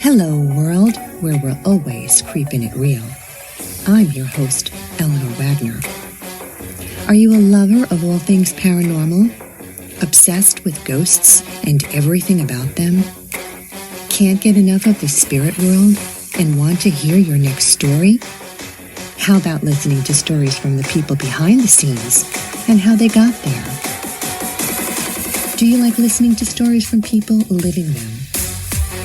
Hello, world, where we're always creeping it real. I'm your host, Eleanor Wagner. Are you a lover of all things paranormal? Obsessed with ghosts and everything about them? Can't get enough of the spirit world and want to hear your next story? How about listening to stories from the people behind the scenes and how they got there? Do you like listening to stories from people living them?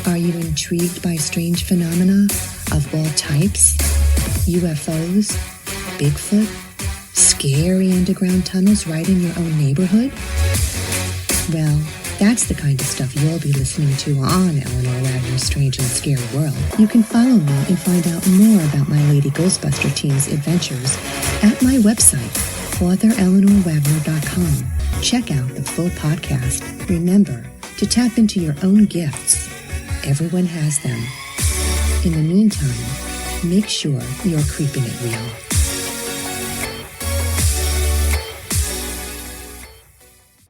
Are you intrigued by strange phenomena of all types? UFOs, Bigfoot, scary underground tunnels right in your own neighborhood? Well, that's the kind of stuff you'll be listening to on Eleanor Wagner's Strange and Scary World. You can follow me and find out more about my Lady Ghostbuster team's adventures at my website, authoreleanorwagner.com. Check out the full podcast. Remember to tap into your own gifts. Everyone has them. In the meantime, make sure you're creeping it real.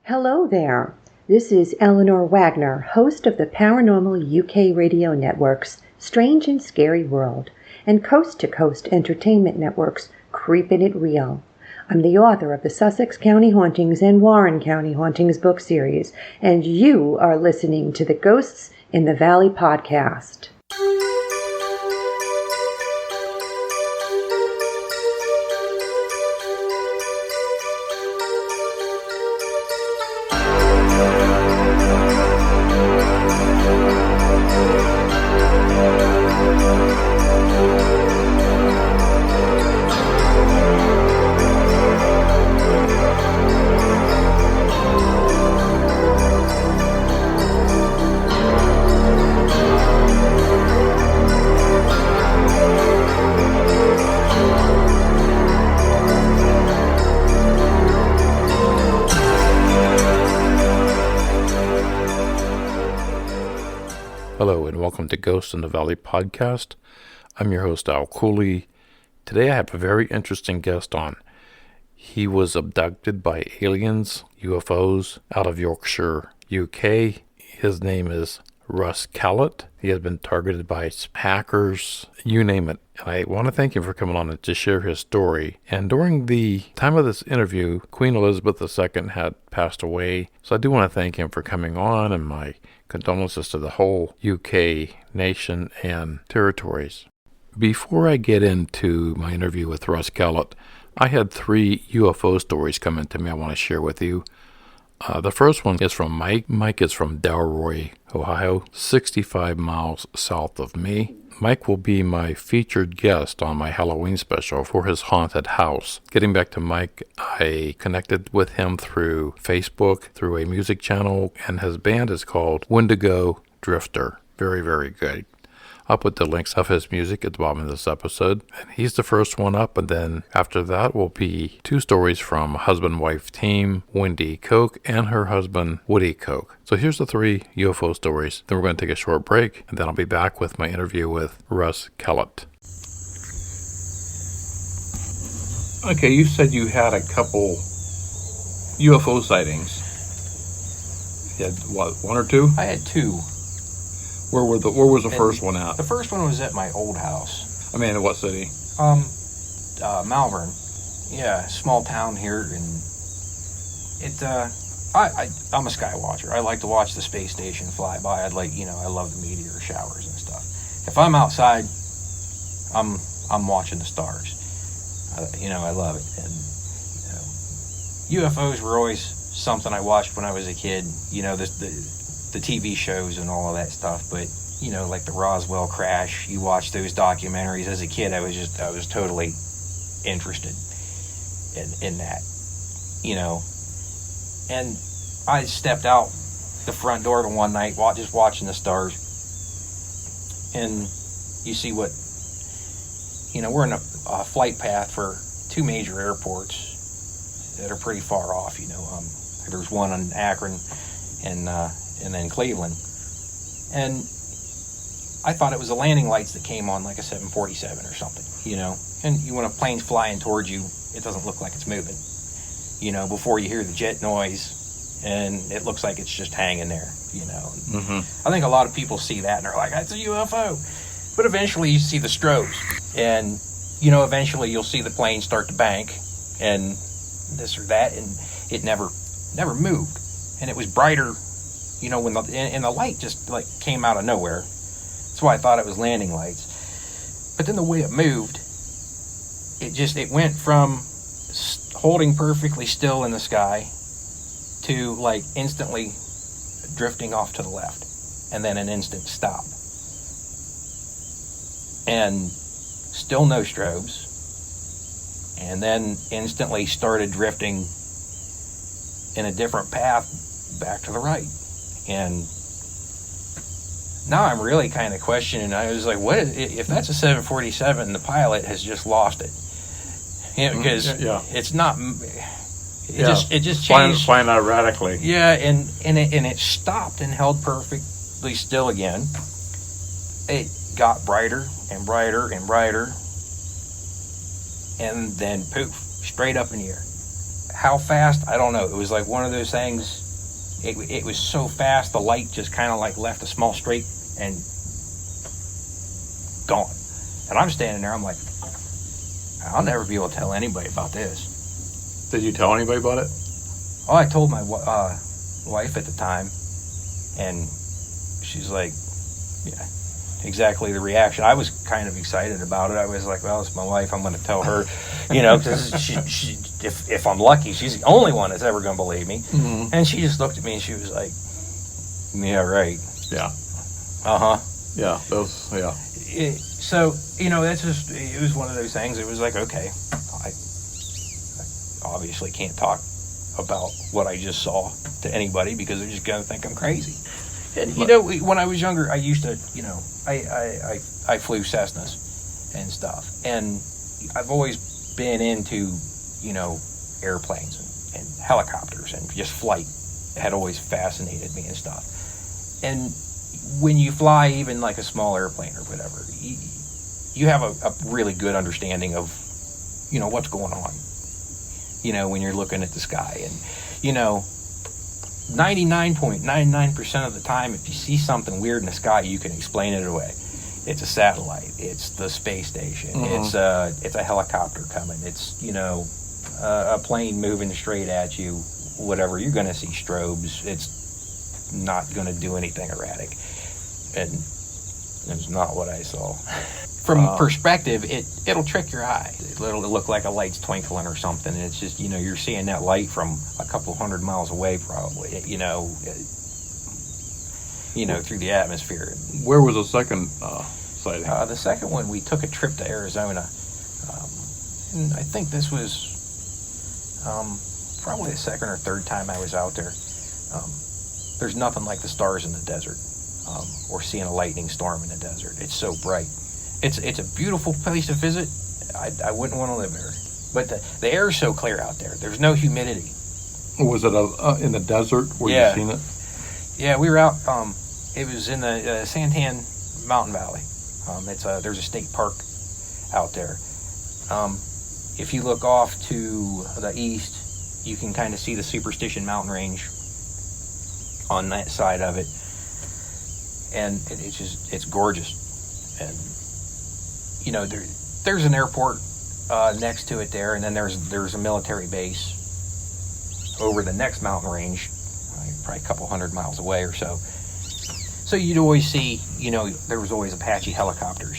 Hello there. This is Eleanor Wagner, host of the Paranormal UK Radio Network's Strange and Scary World and Coast to Coast Entertainment Network's Creepin' It Real. I'm the author of the Sussex County Hauntings and Warren County Hauntings book series, and you are listening to the Ghosts in the Valley podcast. Hello and welcome to Ghosts in the Valley podcast. I'm your host, Al Cooley. Today I have a very interesting guest on. He was abducted by aliens, UFOs, out of Yorkshire, UK. His name is Russ Kellett. He has been targeted by hackers, you name it. And I want to thank him for coming on and to share his story. And during the time of this interview, Queen Elizabeth II had passed away. So I do want to thank him for coming on, and my condolences to the whole UK nation and territories. Before I get into my interview with Russ Kellett, I had 3 UFO stories come into me I want to share with you. The first one is from Mike. Mike is from Delroy, Ohio, 65 miles south of me. Mike will be my featured guest on my Halloween special for his haunted house. Getting back to Mike, I connected with him through Facebook, through a music channel, and his band is called Wendigo Drifter. Very, very good. I'll put the links of his music at the bottom of this episode. And he's the first one up, and then after that will be 2 stories from husband-wife team, Wendy Koch and her husband, Woody Koch. So here's the 3 UFO stories. Then we're going to take a short break, and then I'll be back with my interview with Russ Kellett. Okay, you said you had a couple UFO sightings. You had, what, 1 or 2? I had 2. Where was the first one at? The first one was at my old house. I mean, in what city? Malvern. Yeah, small town here, and I'm a sky watcher. I like to watch the space station fly by. I love the meteor showers and stuff. If I'm outside, I'm watching the stars. I love it. And UFOs were always something I watched when I was a kid. The TV shows and all of that stuff, but like the Roswell crash, you watch those documentaries. As a kid, I was totally interested in that, and I stepped out the front door one night just watching the stars, and you see what, we're in a flight path for 2 major airports that are pretty far off. There's one in Akron and then Cleveland, and I thought it was the landing lights that came on, like a 747 or something, and when a plane's flying towards you, it doesn't look like it's moving, before you hear the jet noise, and it looks like it's just hanging there, Mm-hmm. I think a lot of people see that and they're like, that's a UFO. But eventually you see the strobes, and eventually you'll see the plane start to bank and this or that, and it never moved. And it was brighter, when the light just like came out of nowhere. That's why I thought it was landing lights. But then the way it moved, it went from holding perfectly still in the sky to like instantly drifting off to the left, and then an instant stop. And still no strobes, and then instantly started drifting in a different path back to the right. And now I'm really kind of questioning. I was like, what if that's a 747, the pilot has just lost it? Because it's not, it just changed. Flying out erratically. Yeah, and it stopped and held perfectly still again. It got brighter and brighter and brighter, and then poof, straight up in the air. How fast? I don't know. It was like one of those things. It was so fast, the light just kind of like left a small streak and gone. And I'm standing there, I'm like, I'll never be able to tell anybody about this. Did you tell anybody about it? Oh, I told my wife at the time, and she's like, yeah, exactly the reaction. I was kind of excited about it. I was like, well, it's my wife. I'm going to tell her, because she, if I'm lucky, she's the only one that's ever going to believe me. Mm-hmm. And she just looked at me and she was like, yeah, right. Yeah. Uh-huh. Yeah. So, that's just, it was one of those things. It was like, okay, I obviously can't talk about what I just saw to anybody because they're just going to think I'm crazy. And, when I was younger, I used to, I flew Cessnas and stuff. And I've always been into, airplanes and helicopters, and just flight had always fascinated me and stuff. And when you fly even like a small airplane or whatever, you have a really good understanding of, what's going on, when you're looking at the sky. And, 99.99% of the time, if you see something weird in the sky, you can explain it away. It's a satellite. It's the space station. Mm-hmm. It's a helicopter coming. It's, a plane moving straight at you, whatever. You're going to see strobes. It's not going to do anything erratic. And it's not what I saw. From perspective, it'll trick your eye. It'll look like a light's twinkling or something. And it's just, you're seeing that light from a couple hundred miles away probably, through the atmosphere. Where was the second sighting? The second one, we took a trip to Arizona. And I think this was probably the second or third time I was out there. There's nothing like the stars in the desert, or seeing a lightning storm in the desert. It's so bright. It's a beautiful place to visit. I wouldn't want to live there. But the air is so clear out there. There's no humidity. Was it in the desert where you seen it? Yeah, we were out. It was in the Santan Mountain Valley. There's a state park out there. If you look off to the east, you can kind of see the Superstition Mountain Range on that side of it. And it's gorgeous. And there's an airport next to it there, and then there's a military base over the next mountain range, probably a couple hundred miles away or so. So you'd always see, there was always Apache helicopters.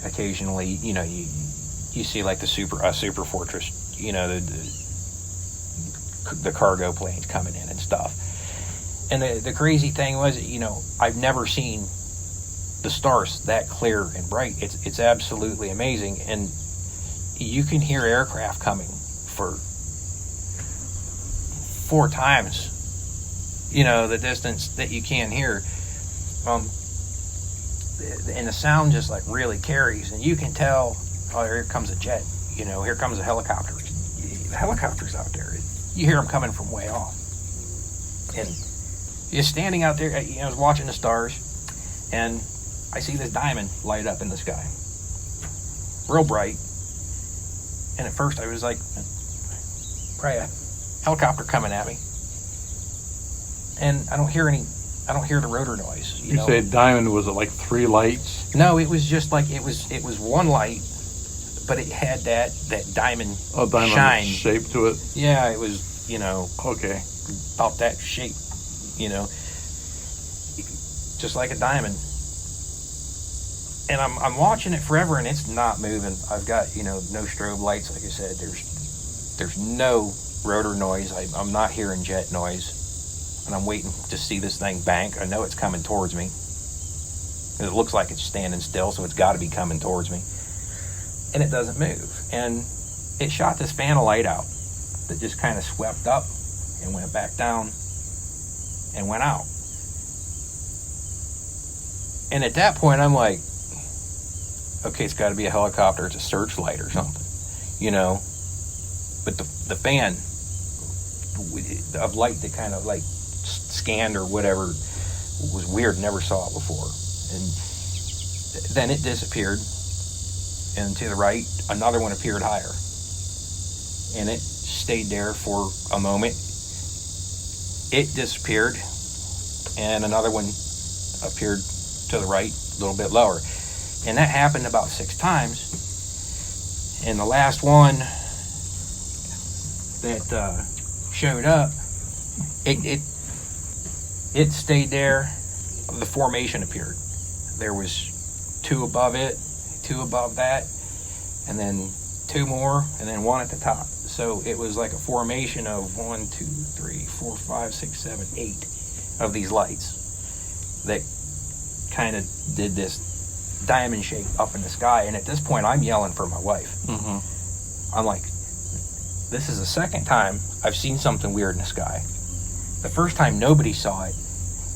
Occasionally, you see like the Super Fortress, the cargo planes coming in and stuff. And the crazy thing was, I've never seen the stars that clear and bright. It's absolutely amazing. And you can hear aircraft coming for 4 times, the distance that you can hear. And the sound just like really carries, and you can tell, oh, here comes a jet, here comes a helicopter. The helicopter's out there. You hear them coming from way off. And you're standing out there, I was watching the stars, and I see this diamond light up in the sky. Real bright. And at first I was like, probably a helicopter coming at me. And I don't hear the rotor noise. You say diamond, was it like 3 lights? No, it was just like, it was one light, but it had that diamond, shine shape to it. Yeah, it was, Okay. about that shape, just like a diamond. And I'm watching it forever, and it's not moving. I've got, no strobe lights, like I said. There's no rotor noise. I'm not hearing jet noise. And I'm waiting to see this thing bank. I know it's coming towards me. It looks like it's standing still, so it's got to be coming towards me. And it doesn't move. And it shot this fan of light out that just kind of swept up and went back down and went out. And at that point, I'm like, okay, it's got to be a helicopter. It's a searchlight or something, But the fan of light that kind of like scanned or whatever was weird. Never saw it before. And then it disappeared. And to the right, another one appeared higher. And it stayed there for a moment. It disappeared. And another one appeared to the right, a little bit lower. And that happened about 6 times. And the last one that showed up, it stayed there. The formation appeared. There was 2 above it, 2 above that, and then 2 more, and then 1 at the top. So it was like a formation of 1, 2, 3, 4, 5, 6, 7, 8 of these lights that kind of did this diamond shape up in the sky. And at this point, I'm yelling for my wife. Mm-hmm. I'm like, this is the second time I've seen something weird in the sky. The first time nobody saw it,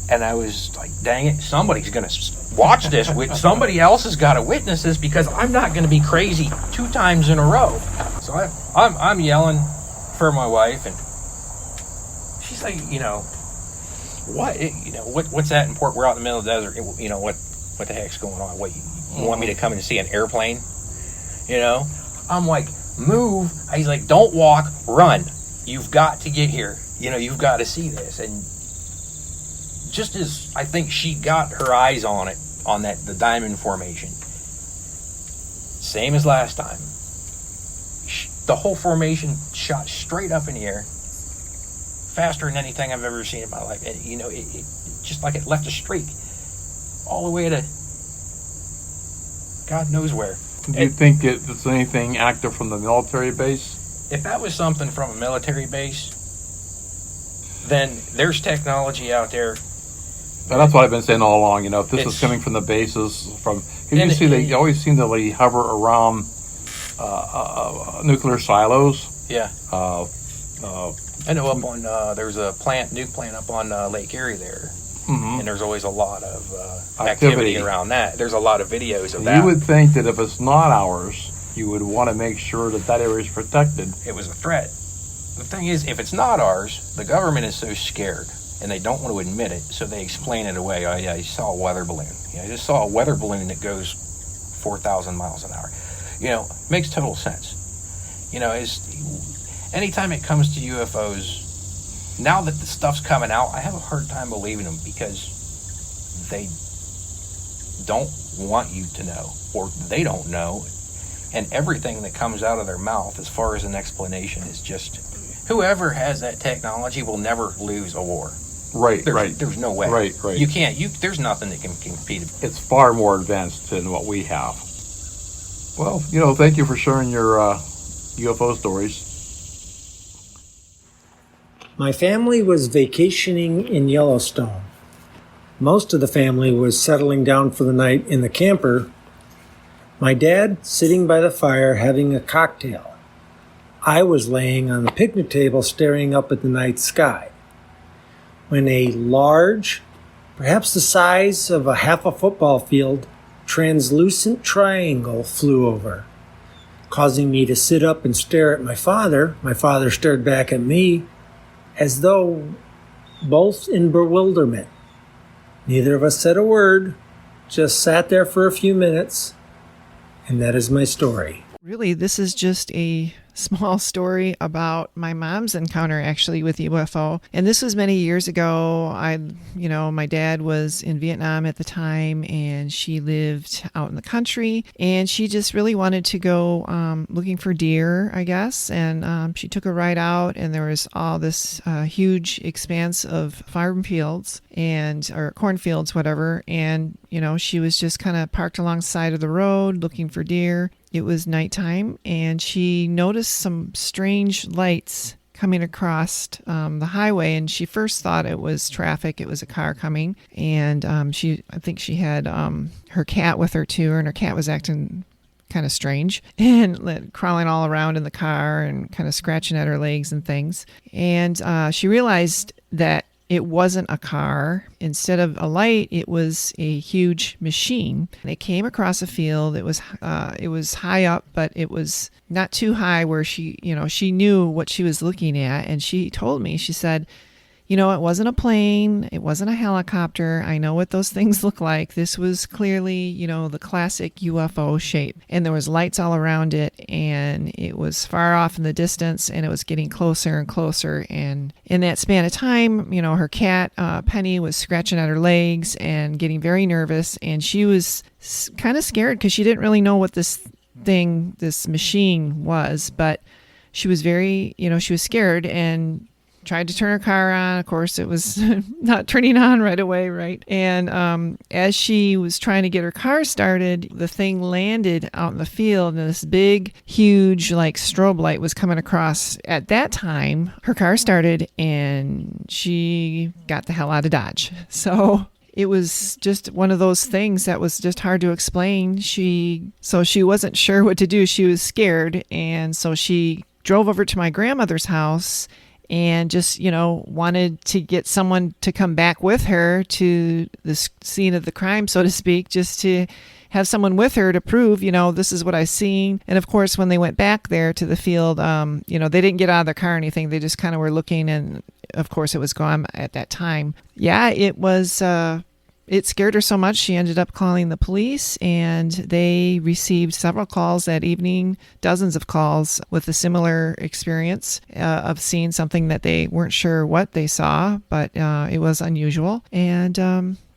and I was like, dang it, somebody's gonna watch this. Somebody else has got to witness this, because I'm not gonna be crazy 2 times in a row. So I'm yelling for my wife, and she's like, what's that in Port? We're out in the middle of the desert. What the heck's going on? What, you want me to come and see an airplane? I'm like, move. He's like, don't walk, run. You've got to get here. You've got to see this. And just as I think she got her eyes on it, on the diamond formation, same as last time, the whole formation shot straight up in the air, faster than anything I've ever seen in my life. And, it just like it left a streak all the way to God knows where. Do you think it's anything active from the military base? If that was something from a military base, then there's technology out there. And that's what I've been saying all along. If this is coming from the bases, they always seem to hover around nuclear silos. Yeah. I know up on there's a nuke plant up on Lake Erie there. Mm-hmm. And there's always a lot of activity around that. There's a lot of videos of that. You would think that if it's not ours, you would want to make sure that area is protected. It was a threat. The thing is, if it's not ours, the government is so scared, and they don't want to admit it, so they explain it away. Oh, yeah, you saw a weather balloon. I just saw a weather balloon that goes 4,000 miles an hour. Makes total sense. Anytime it comes to UFOs, now that the stuff's coming out, I have a hard time believing them, because they don't want you to know, or they don't know. And everything that comes out of their mouth as far as an explanation is just, whoever has that technology will never lose a war. Right. There's no way. Right. You can't. There's nothing that can compete. It's far more advanced than what we have. Well, thank you for sharing your UFO stories. My family was vacationing in Yellowstone. Most of the family was settling down for the night in the camper. My dad sitting by the fire having a cocktail. I was laying on the picnic table staring up at the night sky, when a large, perhaps the size of half a football field, translucent triangle flew over, causing me to sit up and stare at my father. My father stared back at me, as though both in bewilderment. Neither of us said a word, just sat there for a few minutes, and that is my story. Really, this is just a small story about my mom's encounter actually with UFO. And this was many years ago. My dad was in Vietnam at the time, and she lived out in the country, and she just really wanted to go looking for deer, I guess. And she took a ride out, and there was all this huge expanse of farm fields or cornfields, whatever. And, she was just kind of parked alongside of the road looking for deer. It was nighttime, and she noticed some strange lights coming across the highway, and she first thought it was traffic. It was a car coming, and I think she had her cat with her too, and her cat was acting kind of strange and crawling all around in the car and kind of scratching at her legs and things. And she realized that it wasn't a car. Instead of a light, it was a huge machine. It came across a field. It was high up, but it was not too high where she knew what she was looking at. And she told me, she said, it wasn't a plane. It wasn't a helicopter. I know what those things look like. This was clearly, the classic UFO shape. And there was lights all around it, and it was far off in the distance, and it was getting closer and closer. And in that span of time, her cat, Penny, was scratching at her legs and getting very nervous. And she was kind of scared because she didn't really know what this machine was. But she was she was scared and tried to turn her car on. Of course, it was not turning on right away, right? And as she was trying to get her car started, the thing landed out in the field, and this big, huge, strobe light was coming across. At that time, her car started, and she got the hell out of Dodge. So it was just one of those things that was just hard to explain. She wasn't sure what to do. She was scared, and so she drove over to my grandmother's house and just, wanted to get someone to come back with her to the scene of the crime, so to speak, just to have someone with her to prove, this is what I seen. And of course, when they went back there to the field, they didn't get out of their car or anything. They just kind of were looking, and of course it was gone at that time. Yeah, it was, it scared her so much, she ended up calling the police, and they received several calls that evening, dozens of calls with a similar experience of seeing something that they weren't sure what they saw, but it was unusual. And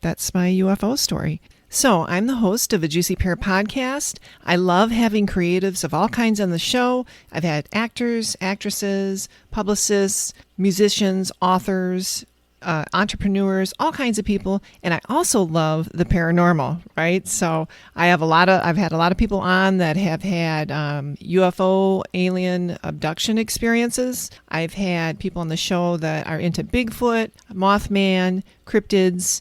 that's my UFO story. So I'm the host of a Juicy Pear podcast. I love having creatives of all kinds on the show. I've had actors, actresses, publicists, musicians, authors, entrepreneurs, all kinds of people. And I also love the paranormal, right? So I've had a lot of people on that have had UFO alien abduction experiences. I've had people on the show that are into Bigfoot, Mothman, cryptids.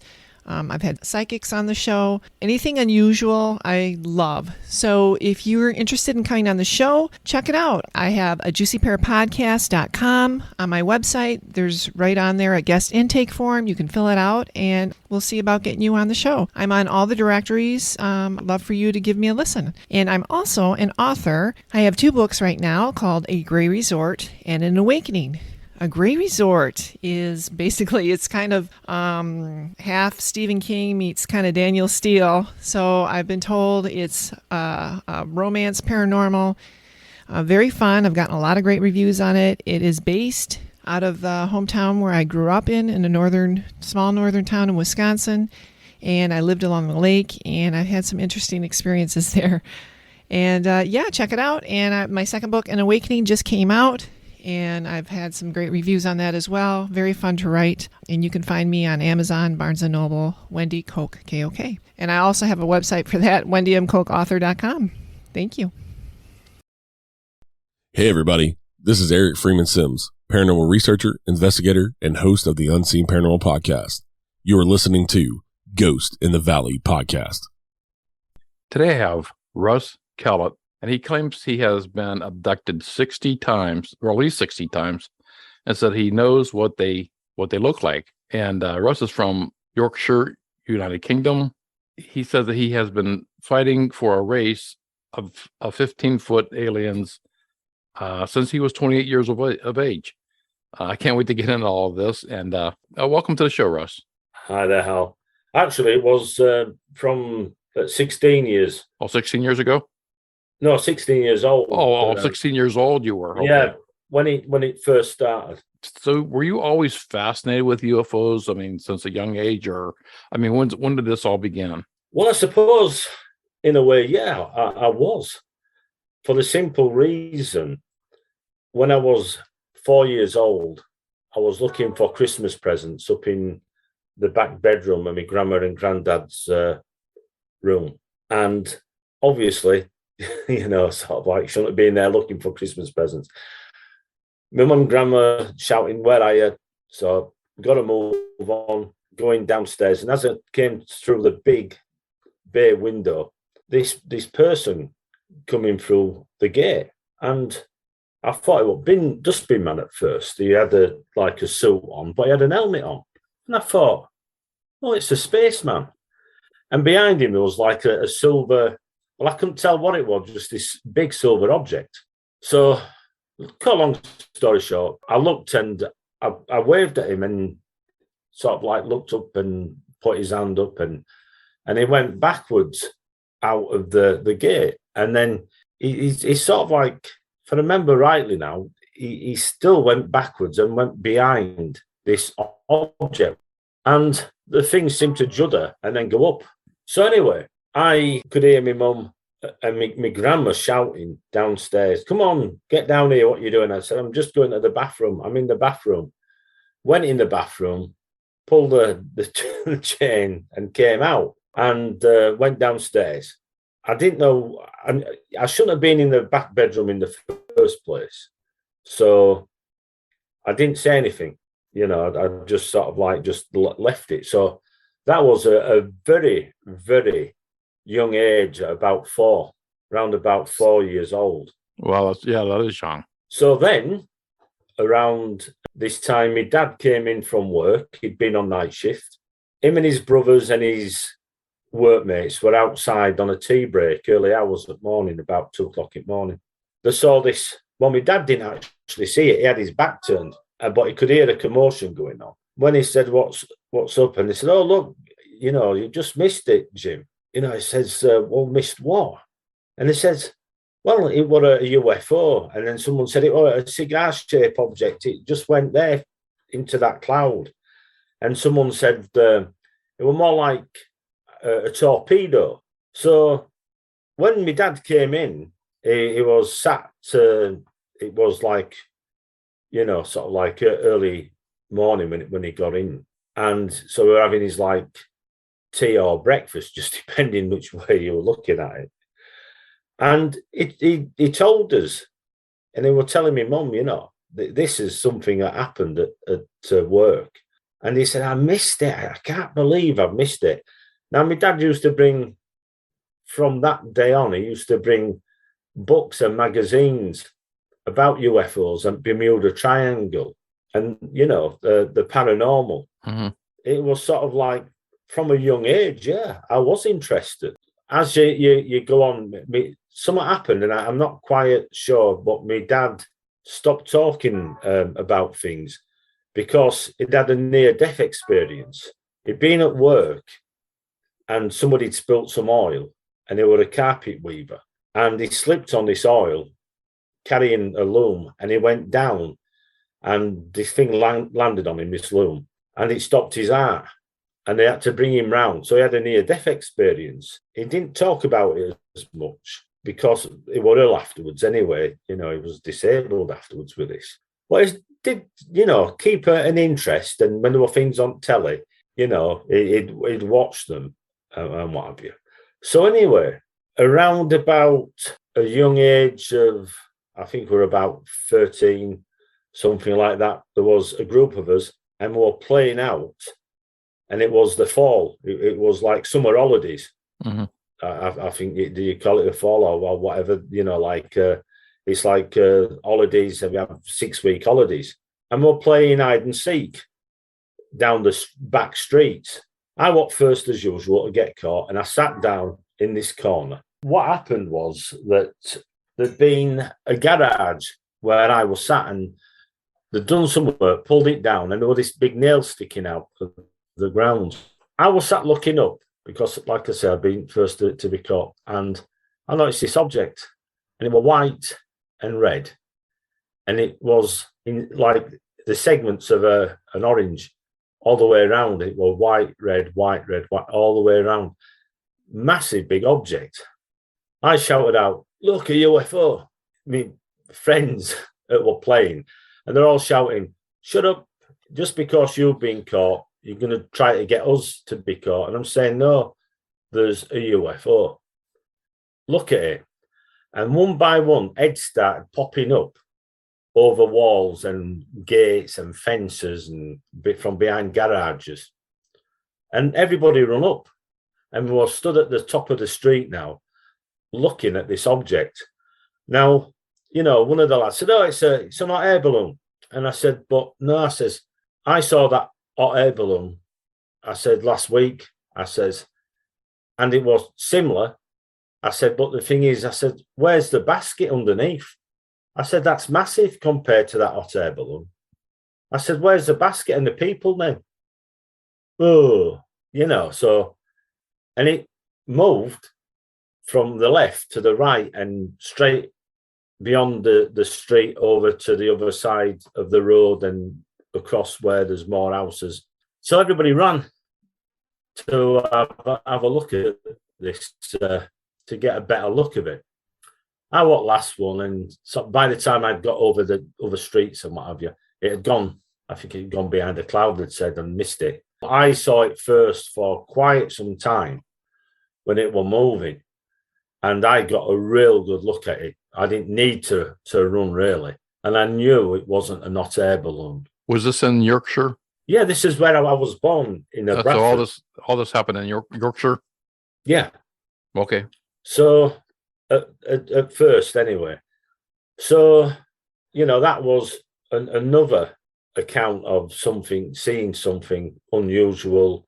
I've had psychics on the show. Anything unusual, I love. So if you're interested in coming on the show, check it out. I have a juicypearpodcast.com on my website. There's right on there a guest intake form. You can fill it out, and we'll see about getting you on the show. I'm on all the directories. Love for you to give me a listen. And I'm also an author. I have 2 books right now called A Gray Resort and An Awakening. A Gray Resort is basically, it's kind of half Stephen King meets kind of Daniel Steele. So I've been told it's romance, paranormal, very fun. I've gotten a lot of great reviews on it. It is based out of the hometown where I grew up in a small northern town in Wisconsin. And I lived along the lake, and I had some interesting experiences there. And check it out. And my second book, An Awakening, just came out. And I've had some great reviews on that as well. Very fun to write. And you can find me on Amazon, Barnes & Noble, Wendy Koch, K-O-K. And I also have a website for that, wendymkochauthor.com. Thank you. Hey, everybody. This is Eric Freeman Sims, paranormal researcher, investigator, and host of the Unseen Paranormal Podcast. You are listening to Ghost in the Valley podcast. Today I have Russ Kellett, and he claims he has been abducted 60 times, or at least 60 times, and said he knows what they look like. And Russ is from Yorkshire, United Kingdom. He says that he has been fighting for a race of 15-foot aliens since he was 28 years of age. I can't wait to get into all of this. And welcome to the show, Russ. Hi there, Hal. Actually, it was from 16 years. Oh, 16 years ago? No, 16 years old. Oh, 16 years old you were. Okay. Yeah, when it first started. So were you always fascinated with UFOs? I mean, since a young age, or I mean, when did this all begin? Well, I suppose in a way, yeah, I was. For the simple reason, when I was 4 years old, I was looking for Christmas presents up in the back bedroom of my grandma and granddad's room. And obviously, sort of like shouldn't have been there looking for Christmas presents. My mum and grandma shouting, "Where are you?" So got to move on, going downstairs. And as I came through the big bay window, this person coming through the gate. And I thought it was dustbin man at first. He had a suit on, but he had an helmet on. And I thought, oh, it's a spaceman. And behind him, there was like a silver, well, I couldn't tell what it was, just this big silver object. So, cut a long story short, I looked and I waved at him and sort of like looked up and put his hand up and he went backwards out of the gate. And then he's sort of like, if I remember rightly now, he still went backwards and went behind this object. And the thing seemed to judder and then go up. So anyway, I could hear my mum and my grandma shouting downstairs, "Come on, get down here, what are you doing?" I said, "I'm just going to the bathroom. I'm in the bathroom." Went in the bathroom, pulled the chain and came out and went downstairs. I didn't know, I shouldn't have been in the back bedroom in the first place. So I didn't say anything, I just sort of like just left it. So that was a very, very young age, around about 4 years old. Well, that is young. So then around this time, my dad came in from work. He'd been on night shift. Him and his brothers and his workmates were outside on a tea break early hours of morning, about 2:00 in the morning. They saw this. Well, my dad didn't actually see it. He had his back turned, but he could hear a commotion going on. When he said, what's up? And they said, "Oh, look, you just missed it, Jim." He says, "Well, missed what?" And he says, "Well, it was a UFO." And then someone said, "It was a cigar-shaped object. It just went there into that cloud." And someone said, "It was more like a torpedo." So when my dad came in, he was sat, it was like, sort of like early morning when he got in. And so we were having his like tea or breakfast, just depending which way you were looking at it. And he told us, and they were telling me, "Mum, this is something that happened at work." And he said, "I missed it. I can't believe I've missed it." Now, my dad used to bring, from that day on, he used to bring books and magazines about UFOs and Bermuda Triangle and, the paranormal. Mm-hmm. It was sort of like, from a young age, yeah, I was interested. As you go on, something happened, and I'm not quite sure, but my dad stopped talking about things because he'd had a near-death experience. He'd been at work, and somebody'd spilt some oil, and they were a carpet weaver, and he slipped on this oil, carrying a loom, and he went down, and this thing landed on him, this loom, and it stopped his heart. And they had to bring him round. So he had a near-death experience. He didn't talk about it as much because he was ill afterwards anyway. He was disabled afterwards with this. But he did, keep an interest. And when there were things on telly, he'd watch them and what have you. So anyway, around about a young age of, I think we're about 13, something like that, there was a group of us and we were playing out. And it was the fall. It was like summer holidays. Mm-hmm. I think, do you call it the fall or whatever? It's like holidays. We have 6-week holidays. And we're playing hide and seek down the back streets. I walked first as usual to get caught, and I sat down in this corner. What happened was that there'd been a garage where I was sat, and they'd done some work, pulled it down, and there was this big nail sticking out of the ground. I was sat looking up because, like I said, I'd been first to be caught, and I noticed this object. and it was white and red, and it was in like the segments of an orange all the way around. It was white, red, white, all the way around. Massive big object. I shouted out, "Look, a UFO!" I mean, friends that were playing, and they're all shouting, "Shut up! Just because you've been caught, you're going to try to get us to be caught." And I'm saying, "No, there's a UFO. Look at it." And one by one, heads started popping up over walls and gates and fences and from behind garages. And everybody run up. And we were stood at the top of the street now, looking at this object. Now, you know, one of the lads said, "Oh, it's an hot air balloon." And I said, "But no," I says, "I saw that hot air balloon," I said, "last week," I says, "and it was similar." I said, "But the thing is," I said, "where's the basket underneath?" I said, "That's massive compared to that hot air balloon." I said, "Where's the basket and the people then?" Oh, you know, so, and it moved from the left to the right and straight beyond the street over to the other side of the road and across where there's more houses. So everybody ran to have a look at this, to get a better look of it. I walked last one, and so by the time I'd got over the other streets and what have you, it had gone. I think it had gone behind a cloud, they'd said, and missed it. I saw it first for quite some time when it was moving, and I got a real good look at it. I didn't need to run really, and I knew it wasn't a hot air balloon. Was this in Yorkshire? Yeah, this is where I was born, in Nebraska. So all this happened in Yorkshire? Yeah. Okay. So at first, anyway. So, you know, that was another account of seeing something unusual,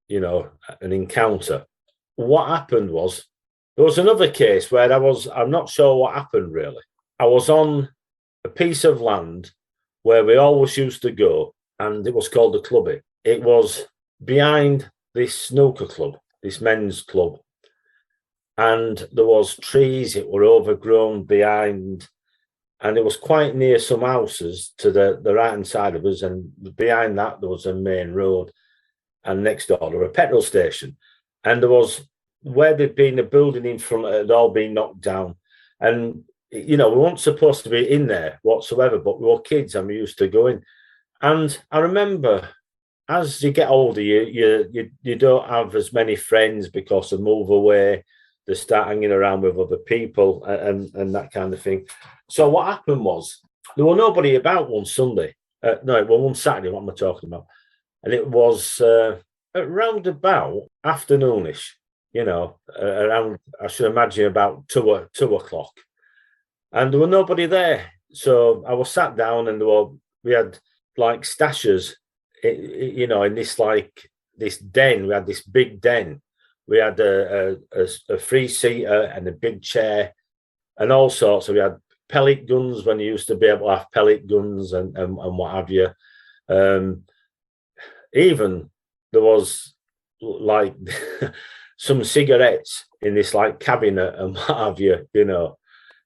you know, an encounter. What happened was, there was another case where I'm not sure what happened really. I was on a piece of land where we always used to go, and it was called the Clubby. It was behind this snooker club, this men's club. And there was trees, it were overgrown behind, and it was quite near some houses to the right-hand side of us, and behind that there was a main road, and next door there was a petrol station. And there was, where there'd been a building in front, it had all been knocked down. And, you know, we weren't supposed to be in there whatsoever, but we were kids and we used to go in. And I remember, as you get older, you don't have as many friends because they move away. They start hanging around with other people and that kind of thing. So what happened was, there was nobody about one Sunday. No, it was one Saturday, what am I talking about? And it was around about afternoonish, you know, around, I should imagine, about 2 o'clock. And there was nobody there. So I was sat down, and we had like stashes, you know, in this den. We had this big den. We had a 3-seater and a big chair and all sorts. So we had pellet guns when you used to be able to have pellet guns and what have you. Even there was like some cigarettes in this like cabinet and what have you, you know.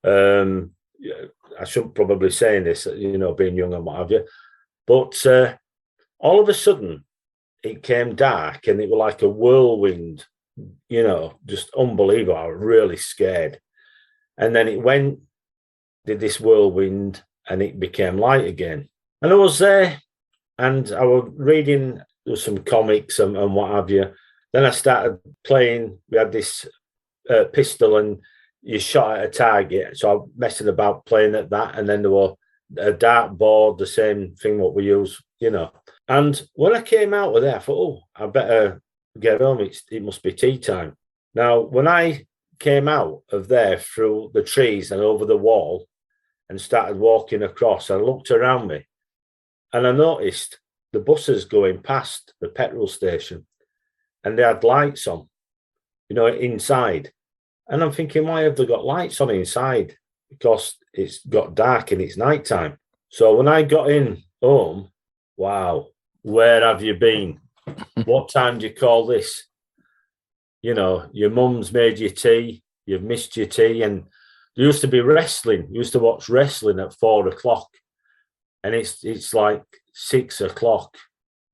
I shouldn't probably say this, you know, being young and what have you. But all of a sudden it came dark, and it was like a whirlwind, you know, just unbelievable. I was really scared. And then it did this whirlwind, and it became light again. And I was there, and I was reading some comics and what have you. Then I started playing. We had this pistol, and you shot at a target. So I was messing about playing at that. And then there was a dart board, the same thing what we use, you know. And when I came out of there, I thought, oh, I better get home. It must be tea time. Now, when I came out of there through the trees and over the wall and started walking across, I looked around me, and I noticed the buses going past the petrol station, and they had lights on, you know, inside. And I'm thinking, why have they got lights on inside? Because it's got dark and it's nighttime. So when I got in home, wow, where have you been? What time do you call this? You know, your mum's made you tea, you've missed your tea, and there used to be wrestling. You used to watch wrestling at 4:00, and it's like 6:00.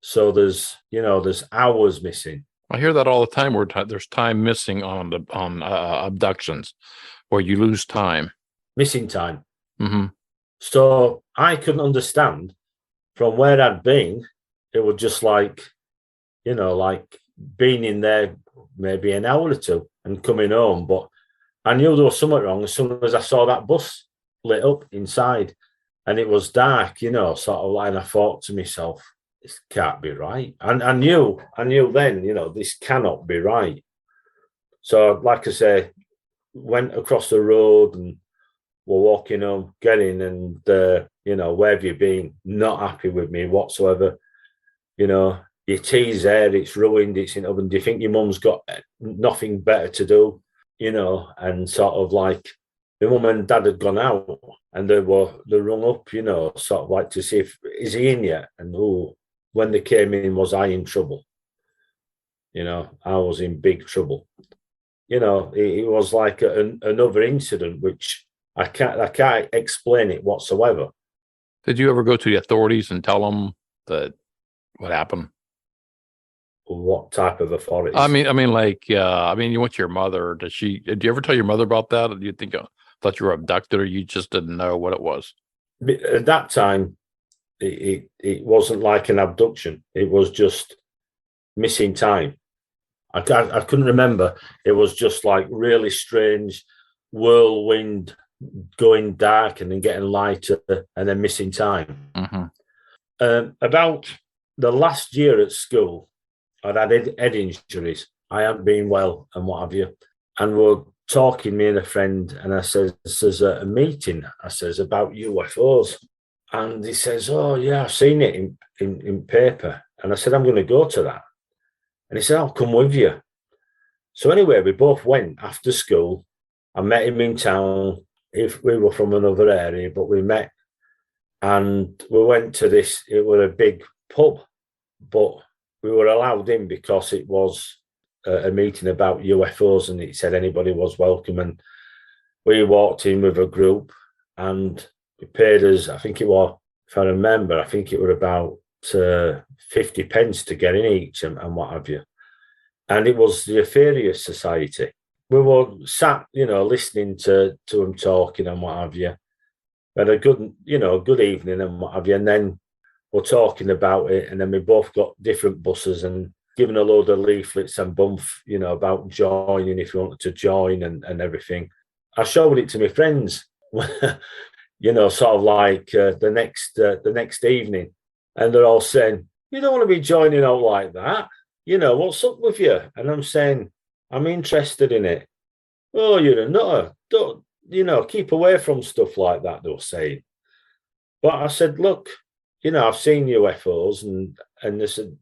So there's hours missing. I hear that all the time. Where there's time missing on abductions, where you lose time, Missing time. Mm-hmm. So I couldn't understand from where I'd been. It was just like being in there maybe an hour or two and coming home. But I knew there was something wrong as soon as I saw that bus lit up inside, and it was dark, sort of like, and I thought to myself, this can't be right. And I knew then, this cannot be right. So, like I say, went across the road and we're walking home, getting, and, where have you been? Not happy with me whatsoever. Your tea's there, it's ruined, it's in oven. Do you think your mum's got nothing better to do? And sort of like, my mum and dad had gone out and they rung up, sort of like to see if, is he in yet? And when they came in, was I in trouble? I was in big trouble. It was like another incident, which I can't explain it whatsoever. Did you ever go to the authorities and tell them that what happened? What type of authorities? I mean, you went to your mother. Did you ever tell your mother about that? Or do you thought you were abducted, or you just didn't know what it was? At that time, it wasn't like an abduction. It was just missing time. I couldn't remember. It was just like really strange whirlwind, going dark and then getting lighter and then missing time. Mm-hmm. About the last year at school, I'd had head injuries. I hadn't been well and what have you. And we're talking, me and a friend, and I says, there's a meeting, I says, about UFOs. And he says, oh, yeah, I've seen it in paper. And I said, I'm going to go to that. And he said, I'll come with you. So anyway, we both went after school. I met him in town. If we were from another area, but we met. And we went to this, it was a big pub, but we were allowed in because it was a meeting about UFOs, and it said anybody was welcome. And we walked in with a group, and we paid us, I think it was, if I remember, I think it was about 50 pence to get in each and what have you. And it was the Aquarius Society. We were sat, listening to them talking and what have you. We had a good evening and what have you. And then we're talking about it, and then we both got different buses and given a load of leaflets and bump, about joining if you wanted to join and everything. I showed it to my friends, sort of like the next evening, and they're all saying, you don't want to be joining out like that. What's up with you? And I'm saying, I'm interested in it. Oh, you're a nutter. Don't, keep away from stuff like that, they were saying. But I said, look, I've seen UFOs, and they said,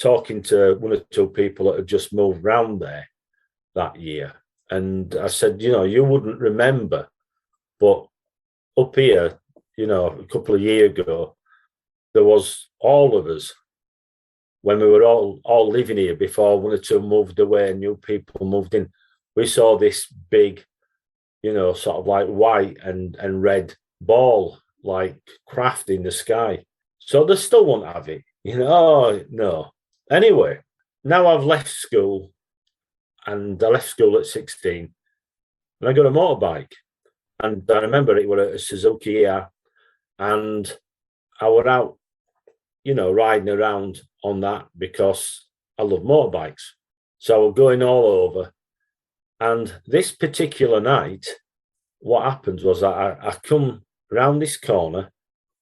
talking to one or two people that had just moved around there that year. And I said, you wouldn't remember, but up here, a couple of years ago, there was all of us, when we were all living here before one or two moved away and new people moved in, we saw this big, sort of like white and red ball, like craft in the sky. So they still won't have it. Oh, no. Anyway, now I've left school, and I left school at 16, and I got a motorbike. And I remember it was a Suzuki here, and I was out, riding around on that because I love motorbikes. So I was going all over. And this particular night, what happened was that I come round this corner,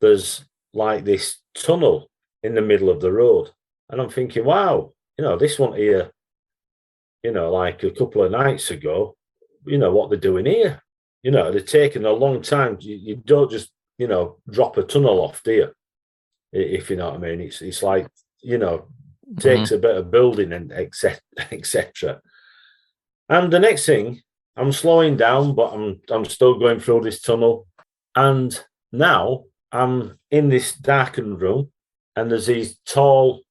there's like this tunnel in the middle of the road. And I'm thinking, wow, this one here, like a couple of nights ago, what they're doing here. They're taking a long time. You don't just, drop a tunnel off, do you? If you know what I mean. It's like, takes a bit of building and etc. And the next thing, I'm slowing down, but I'm still going through this tunnel. And now I'm in this darkened room, and there's these tall,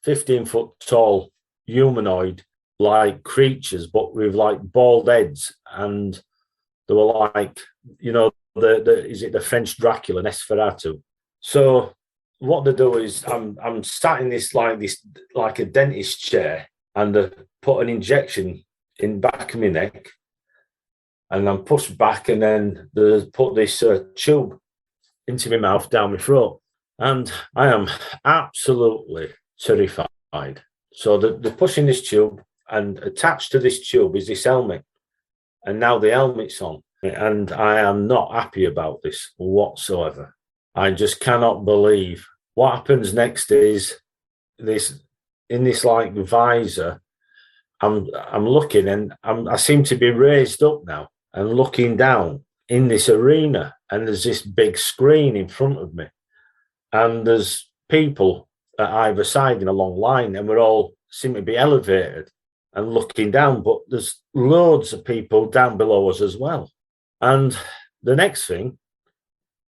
15-foot tall humanoid like creatures, but with like bald heads, and They were like, you know, is it the French Dracula, Nosferatu? So what they do is I'm sat in this like a dentist chair, and they put an injection in back of my neck, and I'm pushed back, and then they put this tube into my mouth down my throat, and I am absolutely terrified. So they're pushing this tube, and attached to this tube is this helmet, and now the helmet's on, and I am not happy about this whatsoever. I just cannot believe what happens next. Is this in this like visor? I'm looking, and I seem to be raised up now and looking down in this arena, and there's this big screen in front of me, and there's people at either side in a long line, and we're all seem to be elevated and looking down, but there's loads of people down below us as well. And the next thing,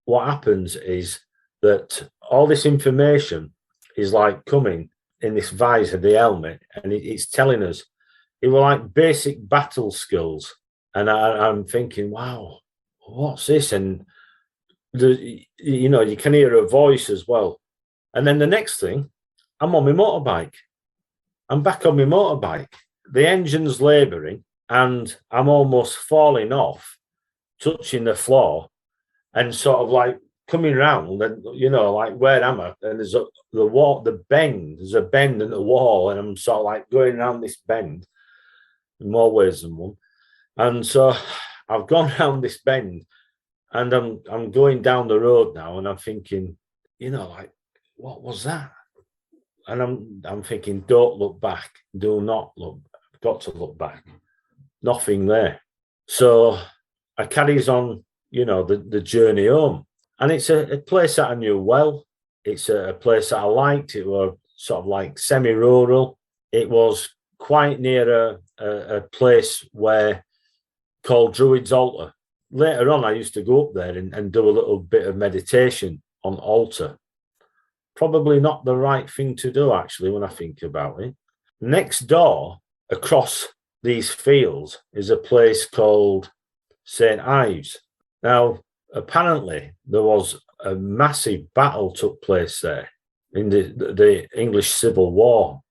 what happens is that all this information is like coming in this visor, the helmet, and it's telling us it were like basic battle skills. And I'm thinking, wow, what's this? And you can hear a voice as well. And then the next thing, I'm on my motorbike. I'm back on my motorbike. The engine's labouring, and I'm almost falling off, touching the floor, and sort of like coming round, and like, where am I? And there's the bend. There's a bend in the wall, and I'm sort of like going around this bend in more ways than one. And so I've gone around this bend, and I'm going down the road now, and I'm thinking, like, what was that? And I'm thinking, don't look back. Do not look. I've got to look back. Nothing there. So I carries on, the journey home. And it's a place that I knew well. It's a place that I liked. It was sort of like semi-rural. It was quite near a place called Druid's Altar. Later on, I used to go up there and do a little bit of meditation on altar. Probably not the right thing to do, actually, when I think about it. Next door, across these fields, is a place called St. Ives. Now, apparently, there was a massive battle took place there in the English Civil War.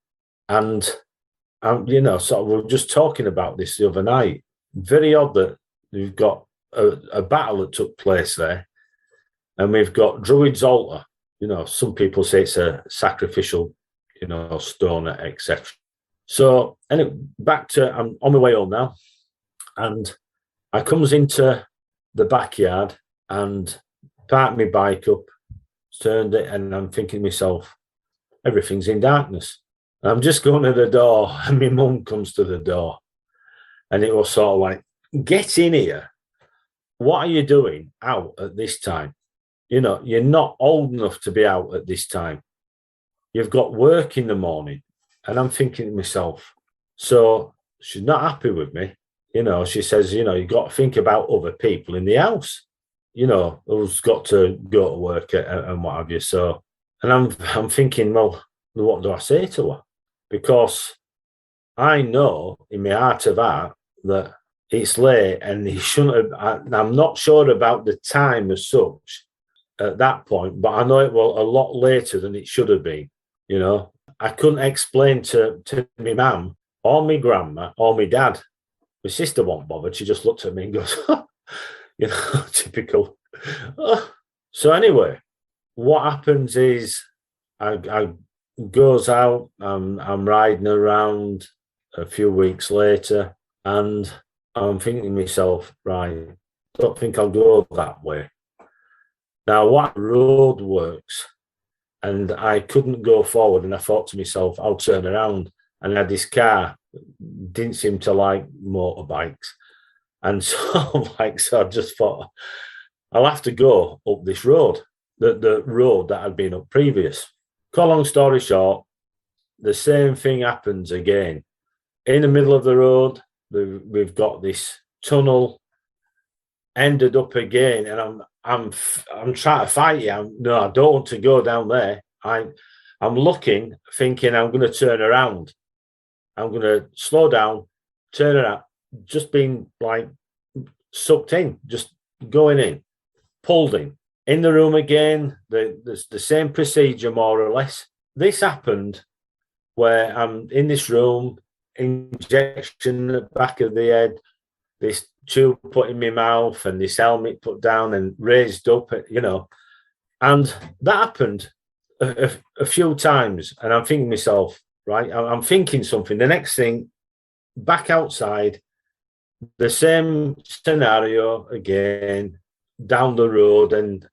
And, we were just talking about this the other night. Very odd that we've got a battle that took place there, and we've got Druid's Altar. Some people say it's a sacrificial, stone, etc. So, anyway, I'm on my way home now, and I comes into the backyard and parked my bike up, turned it, and I'm thinking to myself, everything's in darkness. I'm just going to the door, and my mum comes to the door, and it was sort of like, get in here. What are you doing out at this time? You're not old enough to be out at this time. You've got work in the morning. And I'm thinking to myself, so she's not happy with me. She says, you've got to think about other people in the house, who's got to go to work and what have you. So, and I'm thinking, well, what do I say to her? Because I know in my heart of heart that it's late, and he shouldn't have. I'm not sure about the time as such at that point, but I know it was a lot later than it should have been. I couldn't explain to my mum or my grandma or my dad. My sister wasn't bothered. She just looked at me and goes, typical. So anyway, what happens is I goes out. I'm riding around a few weeks later, and I'm thinking to myself, right, don't think I'll go that way. Now, what road works? And I couldn't go forward, and I thought to myself, I'll turn around. And I had this car, didn't seem to like motorbikes. And so I just thought, I'll have to go up this road, the road that I'd been up previous. Cut a long story short, the same thing happens again. In the middle of the road, we've got this tunnel, ended up again, and I'm trying to fight you. No, I don't want to go down there. I'm looking, thinking I'm going to turn around. I'm going to slow down, turn around, just being like sucked in, just going in, pulled in the room again. The same procedure, more or less. This happened where I'm in this room, injection at the back of the head, this tube put in my mouth, and this helmet put down and raised up, and that happened a few times. And I'm thinking to myself, right, I'm thinking something. The next thing, back outside, the same scenario again, down the road and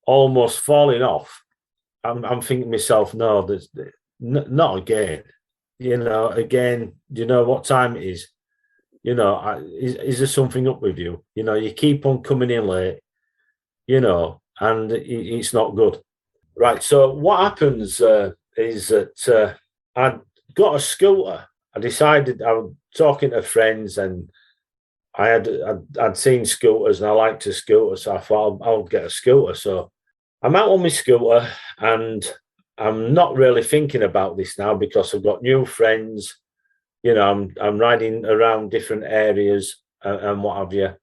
almost falling off. I'm thinking to myself, no, there's not again. Again, do you know what time it is? Is there something up with you? You keep on coming in late, and it's not good. Right, so what happens is that I got a scooter. I decided, I was talking to friends, and I'd seen scooters, and I liked a scooter, so I thought I'll get a scooter. So I'm out on my scooter, and I'm not really thinking about this now because I've got new friends. I'm riding around different areas and what have you.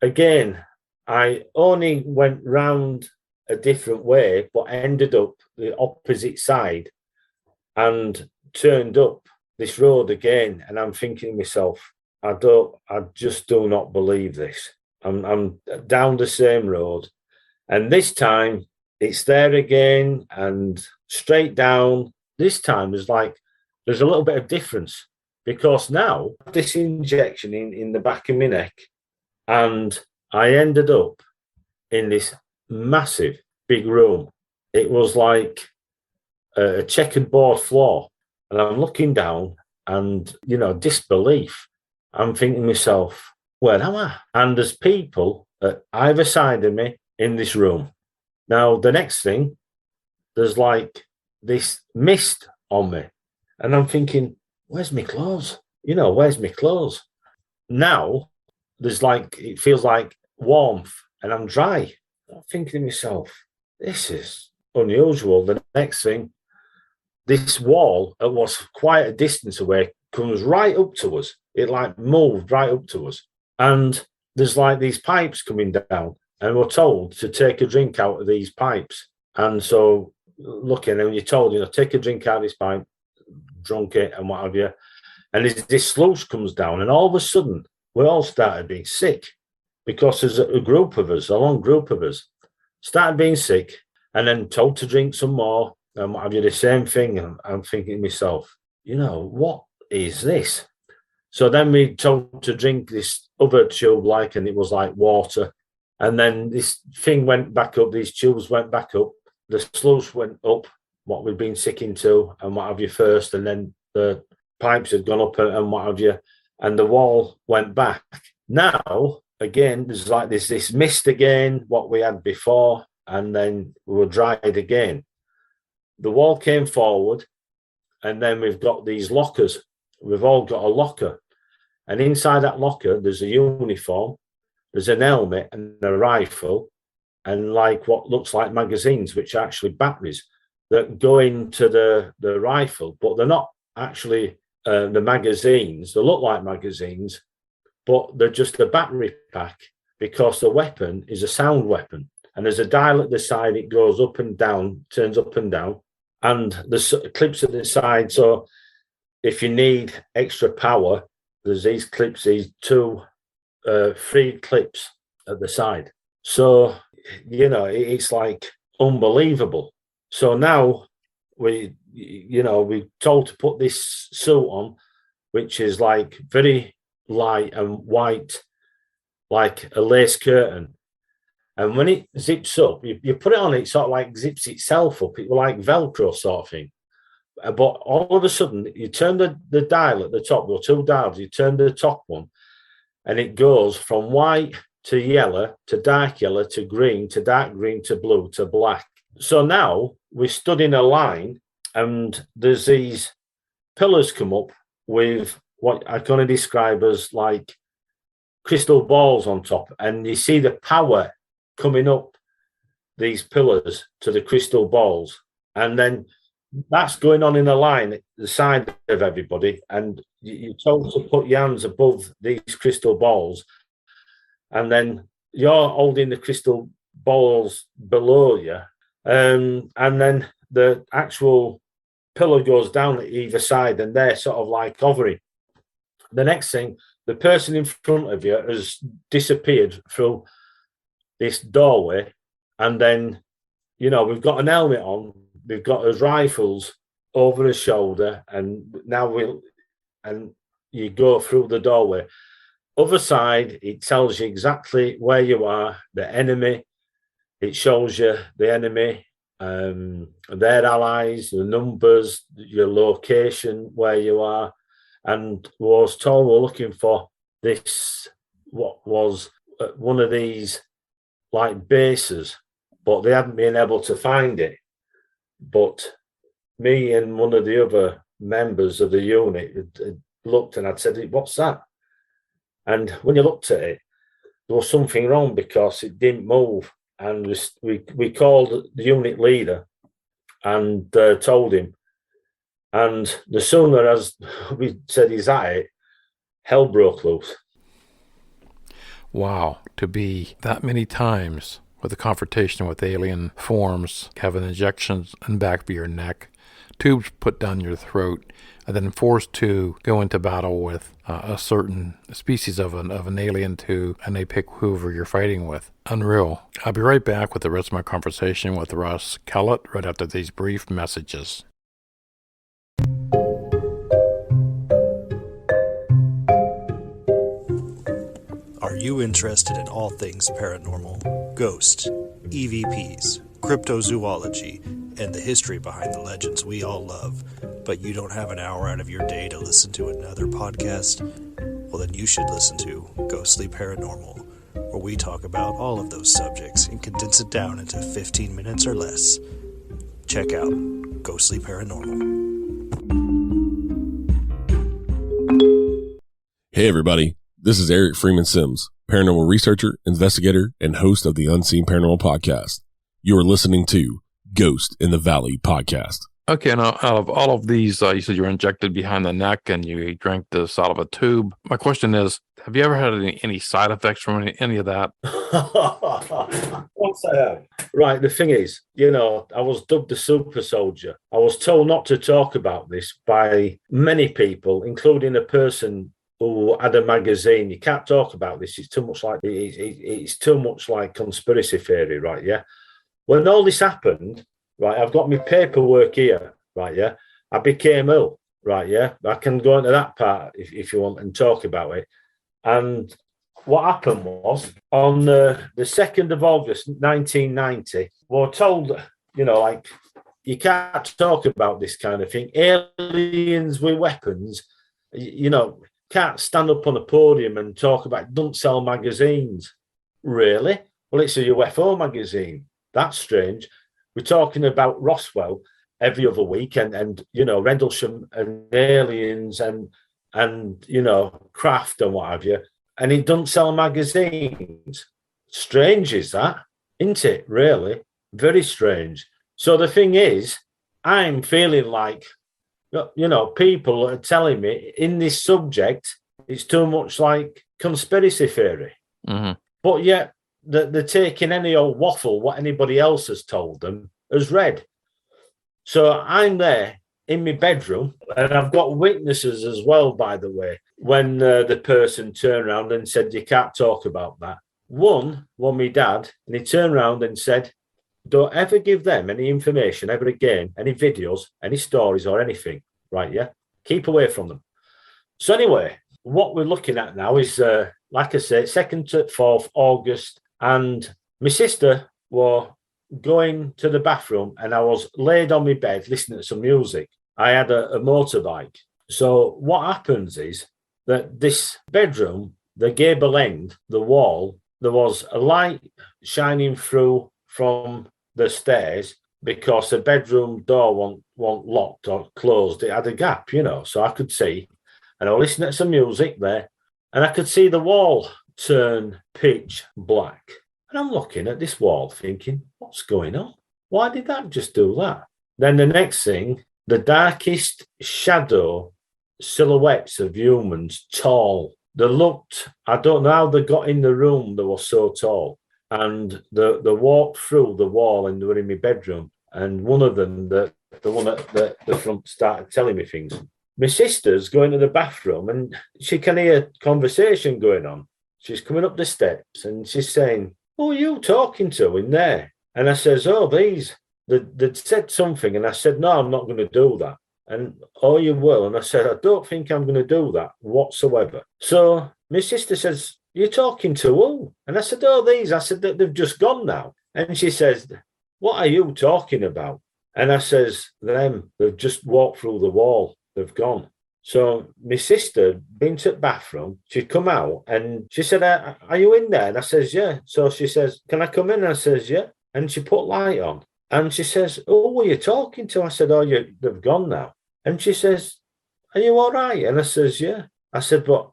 Again, I only went round a different way, but ended up the opposite side and turned up this road again. And I'm thinking to myself, I just do not believe this. I'm down the same road, and this time it's there again and straight down. This time there's a little bit of difference, because now this injection in the back of my neck, and I ended up in this massive big room. It was like a checkered board floor, and I'm looking down and, disbelief. I'm thinking to myself, where am I? And there's people at either side of me in this room. Now, the next thing, there's like this mist on me, and I'm thinking, where's my clothes? Where's my clothes? Now, it feels like warmth, and I'm dry. I'm thinking to myself, this is unusual. The next thing, this wall that was quite a distance away comes right up to us. It moved right up to us. And there's these pipes coming down, and we're told to take a drink out of these pipes. And so looking, and you're told, take a drink out of this pipe, drunk it and what have you. And this sluice comes down, and all of a sudden we all started being sick, because there's a long group of us, started being sick, and then told to drink some more and what have you, the same thing. And I'm thinking to myself, what is this? So then we told to drink this other tube, and it was like water. And then this thing went back up, these tubes went back up, the sluice went up, what we'd been sick into and what have you first, and then the pipes had gone up and what have you, and the wall went back. Now, again, there's this mist again, what we had before, and then we were dried again. The wall came forward, and then we've got these lockers. We've all got a locker, and inside that locker, there's a uniform, there's an helmet and a rifle, and what looks like magazines, which are actually batteries that go into the rifle, but they're not actually the magazines. They look like magazines, but they're just a battery pack, because the weapon is a sound weapon. And there's a dial at the side, it goes up and down, turns up and down, and there's clips at the side. So if you need extra power, there's these clips, these two 3 clips at the side. So, it's unbelievable. So now we're told to put this suit on, which is very light and white, like a lace curtain. And when it zips up, you put it on, it sort of zips itself up. It was like Velcro sort of thing. But all of a sudden, you turn the dial at the top, there are 2 dials, you turn the top one, and it goes from white to yellow to dark yellow to green to dark green to blue to black. So now we stood in a line, and there's these pillars come up with what I can only describe as crystal balls on top, and you see the power coming up these pillars to the crystal balls, and then that's going on in a line at the side of everybody, and you're told to put your hands above these crystal balls, and then you're holding the crystal balls below you, and then the actual pillar goes down at either side, and they're sort of like hovering. The next thing, the person in front of you has disappeared through this doorway, and then, you know, we've got an helmet on, we've got his rifles over his shoulder, and now you go through the doorway. Other side, it tells you exactly where you are, the enemy. It shows you the enemy, their allies, the numbers, your location, where you are. And was told we're looking for this, what was one of these like bases, but they hadn't been able to find it. But me and one of the other members of the unit had looked, and I'd said, "What's that?" And when you looked at it, there was something wrong because it didn't move. And we called the unit leader and told him. And the sooner as we said he's at it, hell broke loose. Wow, to be that many times with a confrontation with alien forms, having injections in the back of your neck, tubes put down your throat, and then forced to go into battle with a certain species of an alien and they pick whoever you're fighting with. Unreal. I'll be right back with the rest of my conversation with Russ Kellett right after these brief messages. Are you interested in all things paranormal, ghosts, EVPs, cryptozoology, and the history behind the legends we all love, but you don't have an hour out of your day to listen to another podcast? Well, then you should listen to Ghostly Paranormal, where we talk about all of those subjects and condense it down into 15 minutes or less. Check out Ghostly Paranormal. Hey everybody, this is Eric Freeman Sims, paranormal researcher, investigator, and host of the Unseen Paranormal Podcast. You are listening to Ghost in the Valley Podcast. Okay, now out of all of these, you said you were injected behind the neck and you drank this out of a tube. My question is, have you ever had any side effects from any of that? Once I have. Right, the thing is, you know, I was dubbed the super soldier. I was told not to talk about this by many people, including a person who had a magazine. You can't talk about this. It's too much like it's too much like conspiracy theory, right? Yeah. When all this happened, right, I've got my paperwork here, right? Yeah, I became ill, right? Yeah, I can go into that part if you want and talk about it. And what happened was on the 2nd of August, 1990, we were told, you know, like, you can't talk about this kind of thing. Aliens with weapons, you know, can't stand up on a podium and talk about it. Don't sell magazines. Really? Well, it's a UFO magazine. That's strange. We're talking about Roswell every other week and you know, Rendlesham and aliens and you know, craft and what have you. And it doesn't sell magazines. Strange is that, isn't it? Really? Very strange. So the thing is, I'm feeling like, you know, people are telling me in this subject, it's too much like conspiracy theory. Mm-hmm. But yet, they're taking any old waffle, what anybody else has told them, as read. So I'm there in my bedroom, and I've got witnesses as well, by the way, when the person turned around and said, you can't talk about that. One was my dad, and he turned around and said, don't ever give them any information ever again, any videos, any stories or anything, right, yeah? Keep away from them. So anyway, what we're looking at now is, like I say, 2nd to 4th August, and my sister was going to the bathroom and I was laid on my bed listening to some music. I had a motorbike. So what happens is that this bedroom, the gable end, the wall, there was a light shining through from the stairs because the bedroom door wasn't locked or closed. It had a gap, you know, so I could see. And I was listening to some music there and I could see the wall turn pitch black. And I'm looking at this wall thinking, what's going on? Why did that just do that? Then the next thing, the darkest shadow silhouettes of humans, tall, they looked, I don't know how they got in the room, they were so tall. And they walked through the wall and they were in my bedroom. And one of them, the one at the front, started telling me things. My sister's going to the bathroom and she can hear conversation going on. She's coming up the steps and she's saying, "Who are you talking to in there?" And I says, "Oh, they'd said something." And I said, "No, I'm not going to do that." And, "Oh, you will." And I said, "I don't think I'm going to do that whatsoever." So my sister says, "You're talking to who?" And I said, "Oh, these." I said, "They've just gone now." And she says, "What are you talking about?" And I says, "Them, they've just walked through the wall. They've gone." So my sister been to the bathroom. She'd come out and she said, "Are you in there?" And I says, "Yeah." So she says, "Can I come in?" And I says, "Yeah." And she put light on. And she says, "Oh, were you talking to?" I said, "Oh, they've gone now." And she says, "Are you all right?" And I says, "Yeah." I said, "But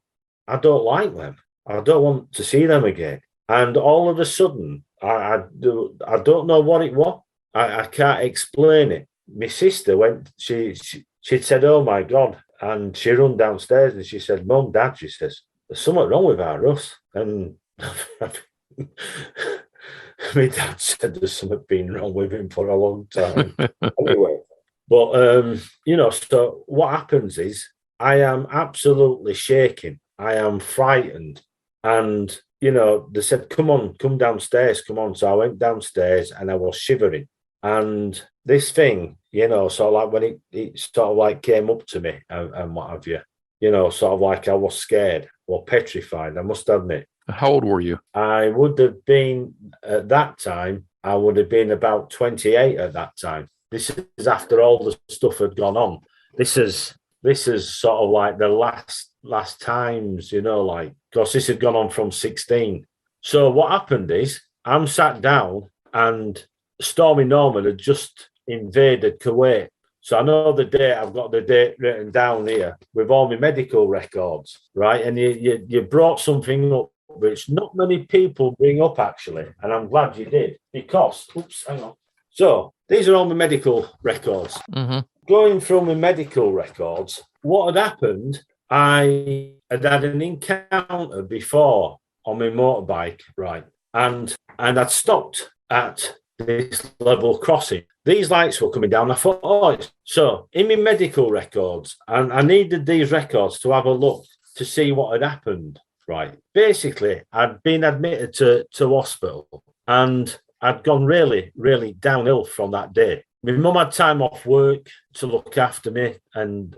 I don't like them. I don't want to see them again." And all of a sudden, I don't know what it was. I can't explain it. My sister went, she'd said, "Oh my God." And she run downstairs and she said, "Mum, Dad," she says, "there's something wrong with our Russ." And my dad said there's something been wrong with him for a long time. Anyway, but, so what happens is I am absolutely shaking. I am frightened. And, they said, come downstairs, come on. So I went downstairs and I was shivering. And this thing, sort of like when it sort of like came up to me and what have you, sort of like I was scared or petrified, I must admit. How old were you? I would have been, at that time, I would have been about 28 at that time. This is after all the stuff had gone on. This is sort of like the last times, because this had gone on from 16. So what happened is I'm sat down and Stormy Norman had just invaded Kuwait. So I know the date, I've got the date written down here with all my medical records, right? And you brought something up which not many people bring up, actually, and I'm glad you did, because, hang on. So these are all my medical records. Mm-hmm. Going through my medical records, what had happened, I had an encounter before on my motorbike, right? And I'd stopped at this level crossing. These lights were coming down. I thought, so in my medical records, and I needed these records to have a look to see what had happened, right? Basically, I'd been admitted to hospital and I'd gone really, really downhill from that day. My mum had time off work to look after me, and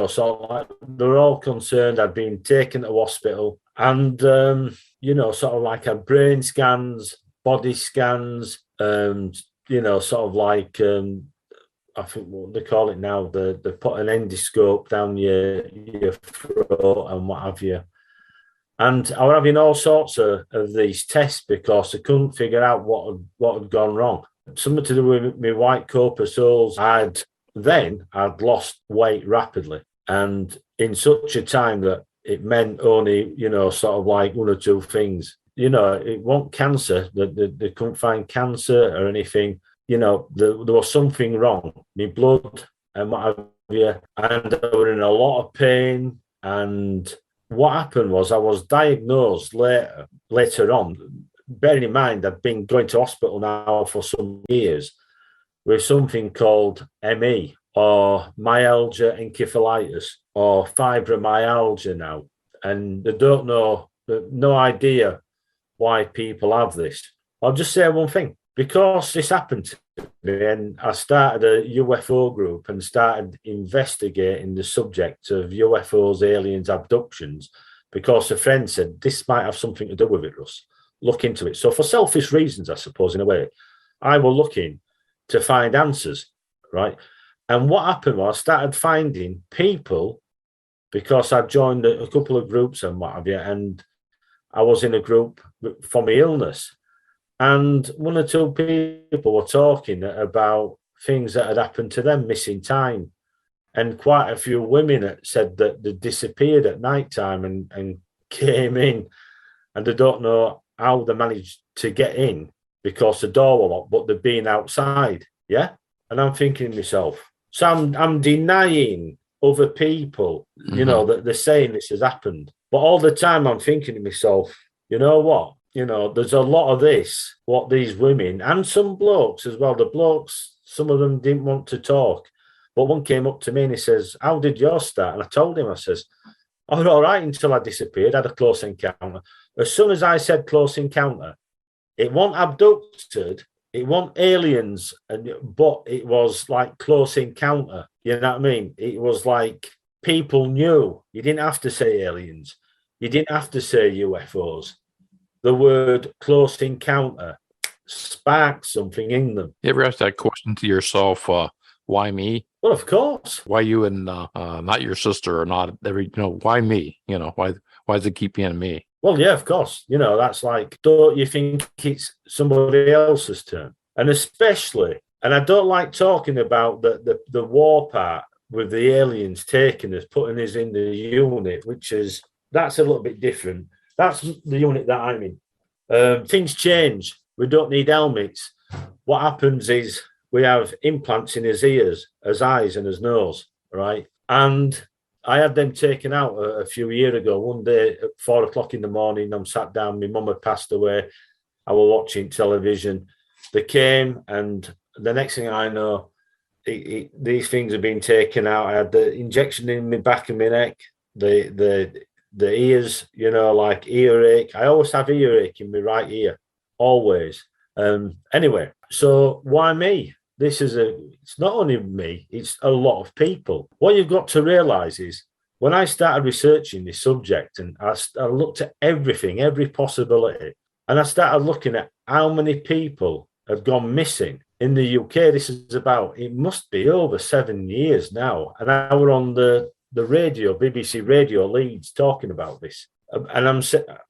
so they were all concerned. I'd been taken to hospital, and sort of like had brain scans, body scans, sort of like I think what they call it now, they put an endoscope down your throat and what have you. And I was having all sorts of these tests because I couldn't figure out what had gone wrong. Something to do with my white corpuscles. I'd lost weight rapidly, and in such a time that it meant only, sort of like one or two things. It wasn't cancer. They couldn't find cancer or anything. There was something wrong. My blood and what have you. And I was in a lot of pain. And what happened was I was diagnosed later on. Bearing in mind, I've been going to hospital now for some years with something called ME, or myalgia encephalitis, or fibromyalgia now. And they don't know, no idea why people have this. I'll just say one thing. Because this happened to me, and I started a UFO group and started investigating the subject of UFOs, aliens, abductions, because a friend said, this might have something to do with it, Russ. Look into it. So for selfish reasons, I suppose, in a way, I was looking to find answers, right? And what happened was I started finding people, because I joined a couple of groups and what have you, and I was in a group for my illness. And one or two people were talking about things that had happened to them, missing time. And quite a few women had said that they disappeared at night time and came in, and they don't know how they managed to get in because the door was locked, but they'd been outside. Yeah. And I'm thinking to myself, so I'm denying other people, you know, that they're saying this has happened. But all the time I'm thinking to myself, you know what? You know, there's a lot of this, what these women and some blokes as well. The blokes, some of them didn't want to talk. But one came up to me and he says, how did yours start? And I told him, I says, I was all right until I disappeared, had a close encounter. As soon as I said close encounter, it wasn't abducted, it wasn't aliens, but it was like close encounter. You know what I mean? It was like people knew. You didn't have to say aliens. You didn't have to say UFOs. The word close encounter sparked something in them. You ever ask that question to yourself, why me? Well, of course. Why you and not your sister or not every, why me? Why does it keep being me? Well, yeah, of course. That's like, don't you think it's somebody else's turn? And especially, and I don't like talking about the war part with the aliens taking us, putting us in the unit, that's a little bit different. That's the unit that I'm in. Things change. We don't need helmets. What happens is we have implants in his ears, his eyes and his nose, right? And I had them taken out a few years ago. One day at 4 o'clock in the morning, I'm sat down. My mum had passed away. I was watching television. They came, and the next thing I know, these things have been taken out. I had the injection in my back of my neck, the ears, like earache. I always have earache in my right ear, always. Anyway, so why me? It's not only me, it's a lot of people. What you've got to realize is when I started researching this subject and I looked at everything, every possibility, and I started looking at how many people have gone missing in the UK. It must be over 7 years now. And I were on the radio, BBC Radio Leeds, talking about this. And I'm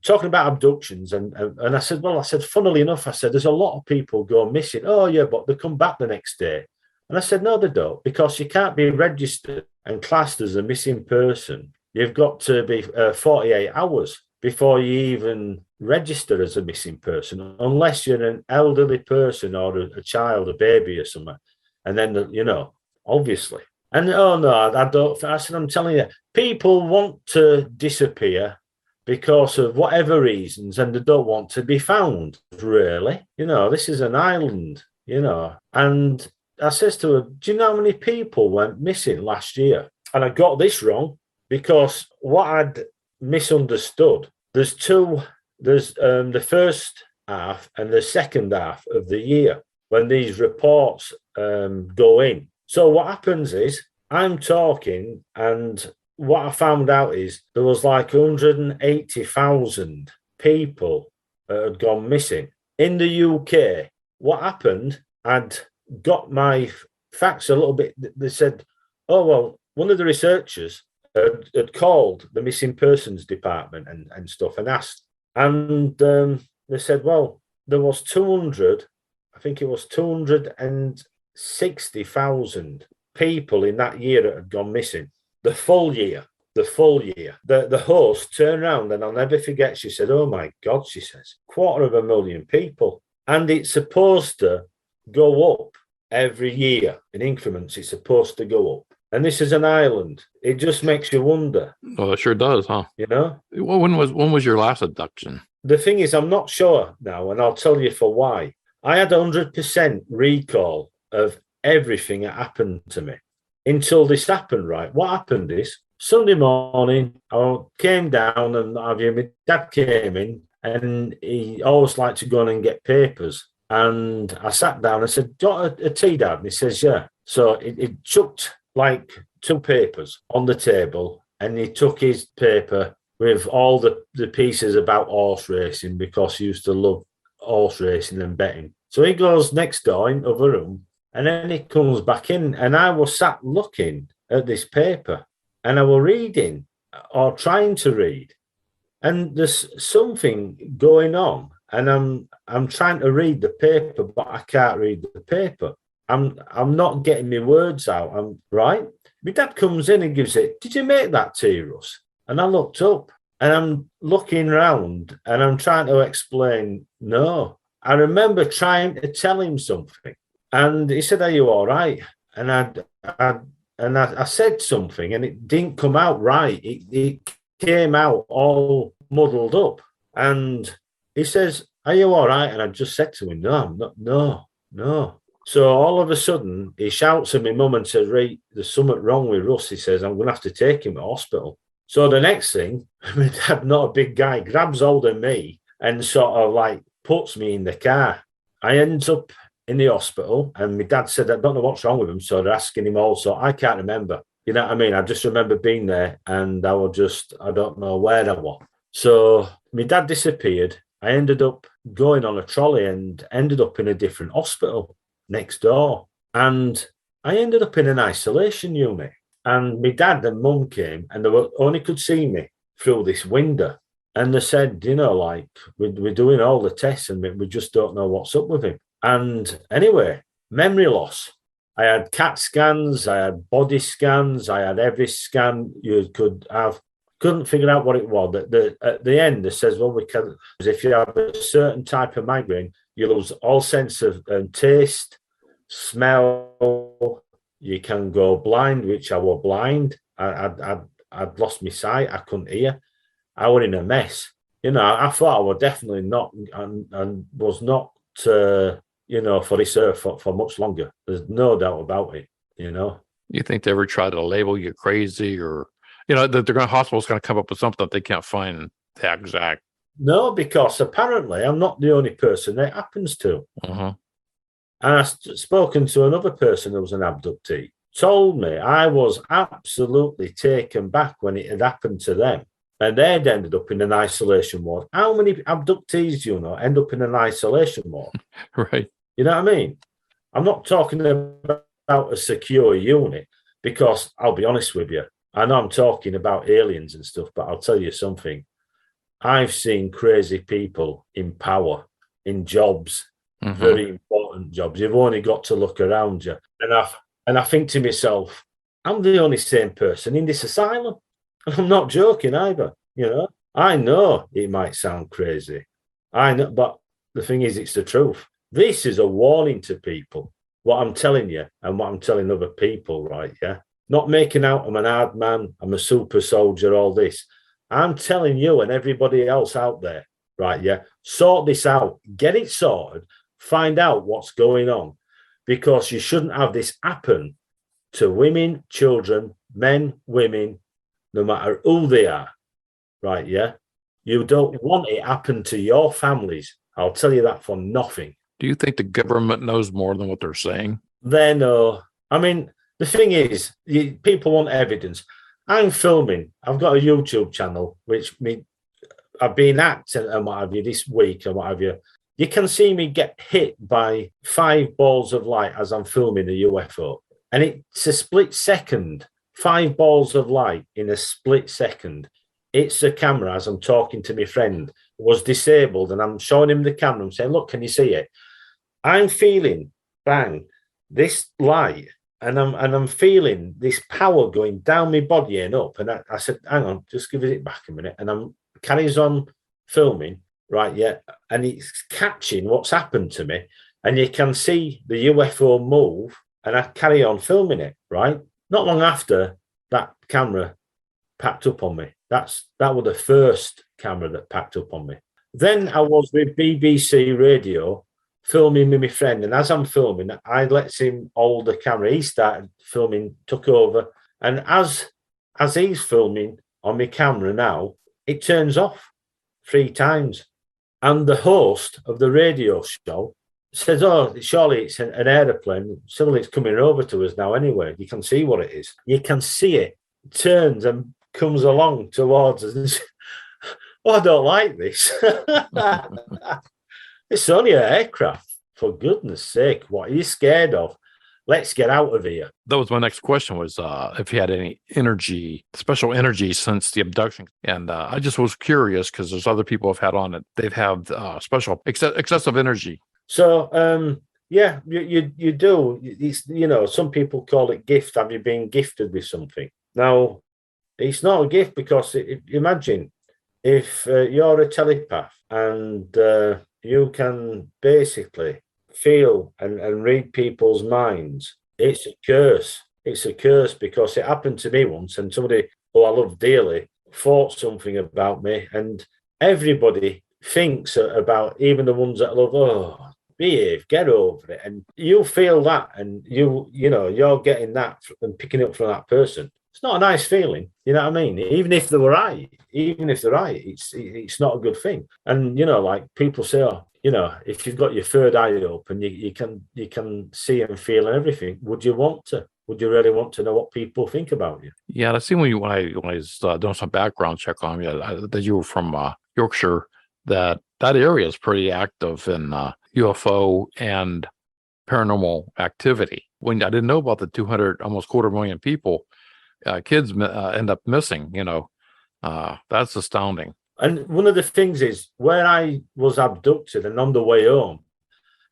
talking about abductions. And I said, funnily enough, there's a lot of people go missing. Oh, yeah, but they come back the next day. And I said, no, they don't, because you can't be registered and classed as a missing person. You've got to be 48 hours before you even register as a missing person, unless you're an elderly person or a child, a baby or something. And then, obviously. And, oh, no, I don't. I said, I'm telling you, people want to disappear because of whatever reasons, and they don't want to be found, really. This is an island, And I says to her, do you know how many people went missing last year? And I got this wrong, because what I'd misunderstood, there's the first half and the second half of the year when these reports go in. So what happens is I'm talking, and what I found out is there was like 180,000 people that had gone missing. In the UK, what happened, I'd got my facts a little bit. They said, oh, well, one of the researchers had called the missing persons department and stuff and asked. And they said, well, there was 260,000 people in that year that had gone missing. The full year. The host turned around, and I'll never forget, she said, oh my God, she says, 250,000 people. And it's supposed to go up every year in increments. It's supposed to go up. And this is an island. It just makes you wonder. Well, it sure does, huh? Well, when was your last abduction? The thing is, I'm not sure now, and I'll tell you for why. I had 100% recall of everything that happened to me until this happened, right? What happened is, Sunday morning, I came down and my dad came in, and he always liked to go in and get papers. And I sat down and said, do you want a tea, Dad? And he says, yeah. So it chucked like 2 papers on the table, and he took his paper with all the pieces about horse racing, because he used to love horse racing and betting. So he goes next door in the other room, and then he comes back in, and I was sat looking at this paper, and I was reading or trying to read, and there's something going on, and I'm trying to read the paper, but I can't read the paper. I'm not getting my words out. I'm right. My dad comes in and gives it. Did you make that tea, Russ? And I looked up, and I'm looking around, and I'm trying to explain. No, I remember trying to tell him something, and he said, "Are you all right?" And I I said something and it didn't come out right. It came out all muddled up. And he says, "Are you all right?" And I just said to him, "No, I'm not. No." So all of a sudden, he shouts at my mum and says, "Right, there's something wrong with Russ." He says, "I'm going to have to take him to hospital." So the next thing, my dad, not a big guy, grabs hold of me and sort of like puts me in the car. I end up in the hospital, and my dad said, "I don't know what's wrong with him." So they're asking him also. I can't remember. You know what I mean? I just remember being there, and I don't know where I was. So my dad disappeared. I ended up going on a trolley and ended up in a different hospital next door. And I ended up in an isolation unit. And my dad and mum came, and they only could see me through this window. And they said, like, we're doing all the tests and we just don't know what's up with him. And anyway, memory loss. I had CAT scans, I had body scans, I had every scan you could have. Couldn't figure out what it was. At the end, it says, well, we can. If you have a certain type of migraine, you lose all sense of taste, smell. You can go blind, which I was blind. I'd lost my sight. I couldn't hear. I was in a mess. I thought I was definitely not and was not, for this earth for much longer. There's no doubt about it, You think they ever try to label you crazy, or, that the hospital's going to come up with something that they can't find the exact? No, because apparently I'm not the only person it happens to. Uh-huh. And I've spoken to another person who was an abductee, told me I was absolutely taken back when it had happened to them. And they'd ended up in an isolation ward. How many abductees do you know end up in an isolation ward? Right. You know what I mean? I'm not talking about a secure unit, because I'll be honest with you, I know I'm talking about aliens and stuff, but I'll tell you something. I've seen crazy people in power, in jobs, very important jobs. You've only got to look around you. And I think to myself, I'm the only sane person in this asylum. And I'm not joking either, I know it might sound crazy. I know, but the thing is, it's the truth. This is a warning to people, what I'm telling you and what I'm telling other people, right? Yeah. Not making out I'm an hard man, I'm a super soldier, all this. I'm telling you and everybody else out there, right? Yeah. Sort this out, get it sorted, find out what's going on, because you shouldn't have this happen to women, children, men, women, no matter who they are, right? Yeah. You don't want it happen to your families. I'll tell you that for nothing. Do you think the government knows more than what they're saying? They know. I mean, the thing is, people want evidence. I'm filming. I've got a YouTube channel, which I've been at and what have you this week and what have you. You can see me get hit by 5 balls of light as I'm filming a UFO. And it's a split second. 5 balls of light in a split second. It's the camera as I'm talking to my friend, was disabled, and I'm showing him the camera and saying, look, can you see it? I'm feeling, bang, this light, and I'm feeling this power going down my body and up. And I said, hang on, just give it back a minute. And I'm carries on filming, right, yeah, and it's catching what's happened to me. And you can see the UFO move, and I carry on filming it, right? Not long after, that camera packed up on me. That was the first camera that packed up on me. Then I was with BBC Radio filming with my friend, and as I'm filming, I let him hold the camera. He started filming, took over, and as he's filming on my camera now, it turns off 3 times. And the host of the radio show says, oh, surely it's an aeroplane. Surely it's coming over to us now anyway. You can see what it is. You can see it. It turns and comes along towards us. Oh, I don't like this. It's only an aircraft. For goodness sake, what are you scared of? Let's get out of here. That was my next question, was if you had any special energy since the abduction. And I just was curious, because there's other people I've had on it. They've had special excessive energy. So, yeah, you do. It's, some people call it gift. Have you been gifted with something? Now, it's not a gift, because imagine if you're a telepath and you can basically feel and read people's minds. It's a curse. it's a curse because it happened to me once, and somebody who I love dearly thought something about me, and everybody thinks about, even the ones that love, oh, behave, get over it, and you feel that, and you're getting that and picking up from that person. It's not a nice feeling, you know what I mean? Even if they're right, it's not a good thing. And like people say, oh, if you've got your third eye open, you can see and feel and everything. Would you really want to know what people think about you? Yeah, I see when I was doing some background check on you that you were from Yorkshire. That area is pretty active in UFO and paranormal activity. When I didn't know about the 200, almost 250,000 people, kids end up missing. That's astounding. And one of the things is, where I was abducted and on the way home,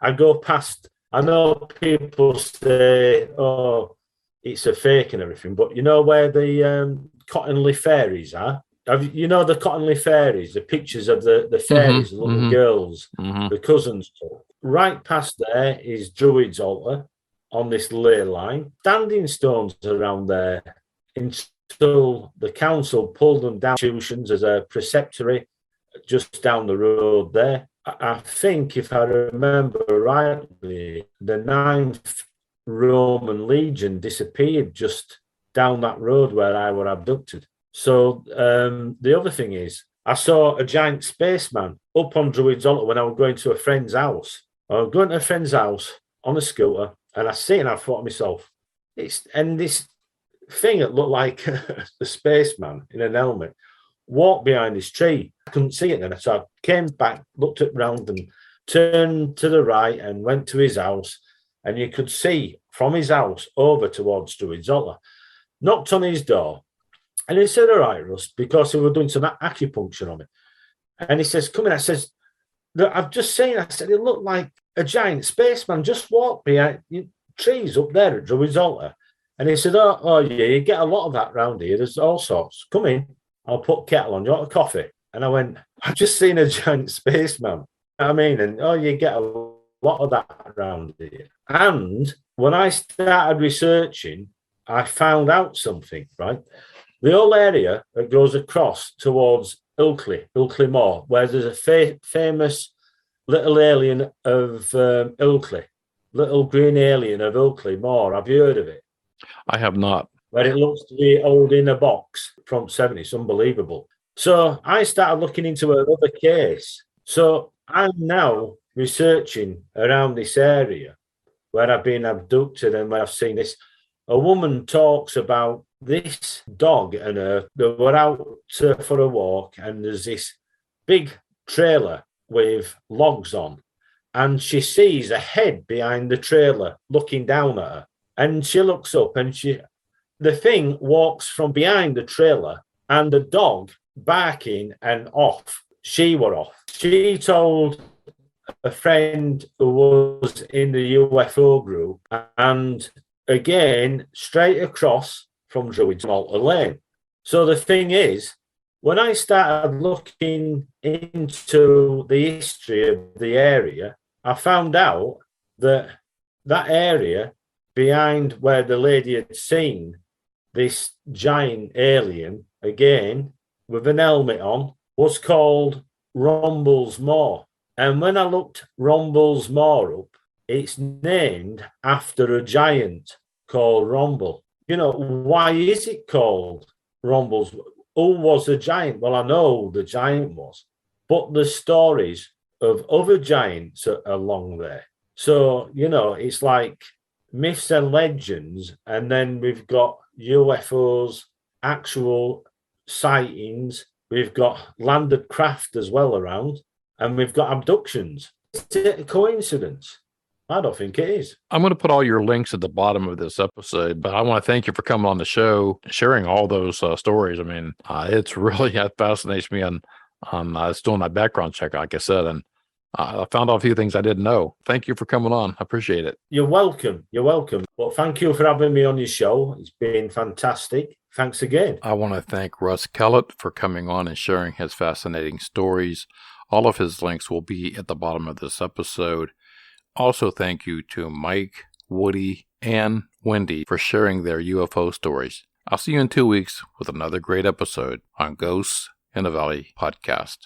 I go past. I know people say, "Oh, it's a fake and everything," but where the Cottonley fairies are? The Cottonley fairies, the pictures of the fairies, the little girls, the cousins. Right past there is Druid's altar on this ley line. Standing stones around there until the council pulled them down. Institutions as a preceptory just down the road there. I think, if I remember rightly, the 9th Roman Legion disappeared just down that road where I were abducted. So the other thing is, I saw a giant spaceman up on Druid's Altar when I was going to a friend's house. I was going to a friend's house on a scooter, and I thought to myself, this thing that looked like a spaceman in an helmet walked behind this tree. I couldn't see it then, so I came back, looked around and turned to the right and went to his house, and you could see from his house over towards Druid's Altar. Knocked on his door, and he said, "All right, Russ," because we were doing some acupuncture on it. And he says, "Come in." I says, "I've just seen," I said, "it looked like a giant spaceman just walked behind trees up there at Druid's Altar." And he said, oh yeah, you get a lot of that round here. There's all sorts. Come in, I'll put kettle on. You want a coffee? And I went, "I've just seen a giant spaceman." I mean, and you get a lot of that around here. And when I started researching, I found out something, right? The whole area that goes across towards Ilkley Moor, where there's a famous little alien of Ilkley, little green alien of Ilkley Moor. Have you heard of it? I have not. Where it looks to be old in a box from 70. It's unbelievable. So I started looking into another case. So I'm now researching around this area where I've been abducted and where I've seen this. A woman talks about this dog and her. They were out for a walk, and there's this big trailer with logs on, and she sees a head behind the trailer looking down at her. And she looks up, and the thing walks from behind the trailer, and the dog barking and off. She were off. She told a friend who was in the UFO group, and again, straight across from Druid's Altar Lane. So the thing is, when I started looking into the history of the area, I found out that area behind where the lady had seen this giant alien, again, with an helmet on, was called Rumble's Moor. And when I looked Rumble's Moor up, it's named after a giant called Rumble. Why is it called Rumble's? Who was the giant? Well, I know the giant was, but the stories of other giants are along there. So, it's like myths and legends, and then we've got UFOs, actual sightings, we've got landed craft as well around, and we've got abductions. Is it a coincidence? I don't think it is. I'm going to put all your links at the bottom of this episode, but I want to thank you for coming on the show, sharing all those stories. I mean, it's really, that fascinates me on doing my background check, like I said, and I found out a few things I didn't know. Thank you for coming on. I appreciate it. You're welcome. You're welcome. Well, thank you for having me on your show. It's been fantastic. Thanks again. I want to thank Russ Kellett for coming on and sharing his fascinating stories. All of his links will be at the bottom of this episode. Also, thank you to Mike, Woody, and Wendy for sharing their UFO stories. I'll see you in 2 weeks with another great episode on Ghosts in the Valley podcast.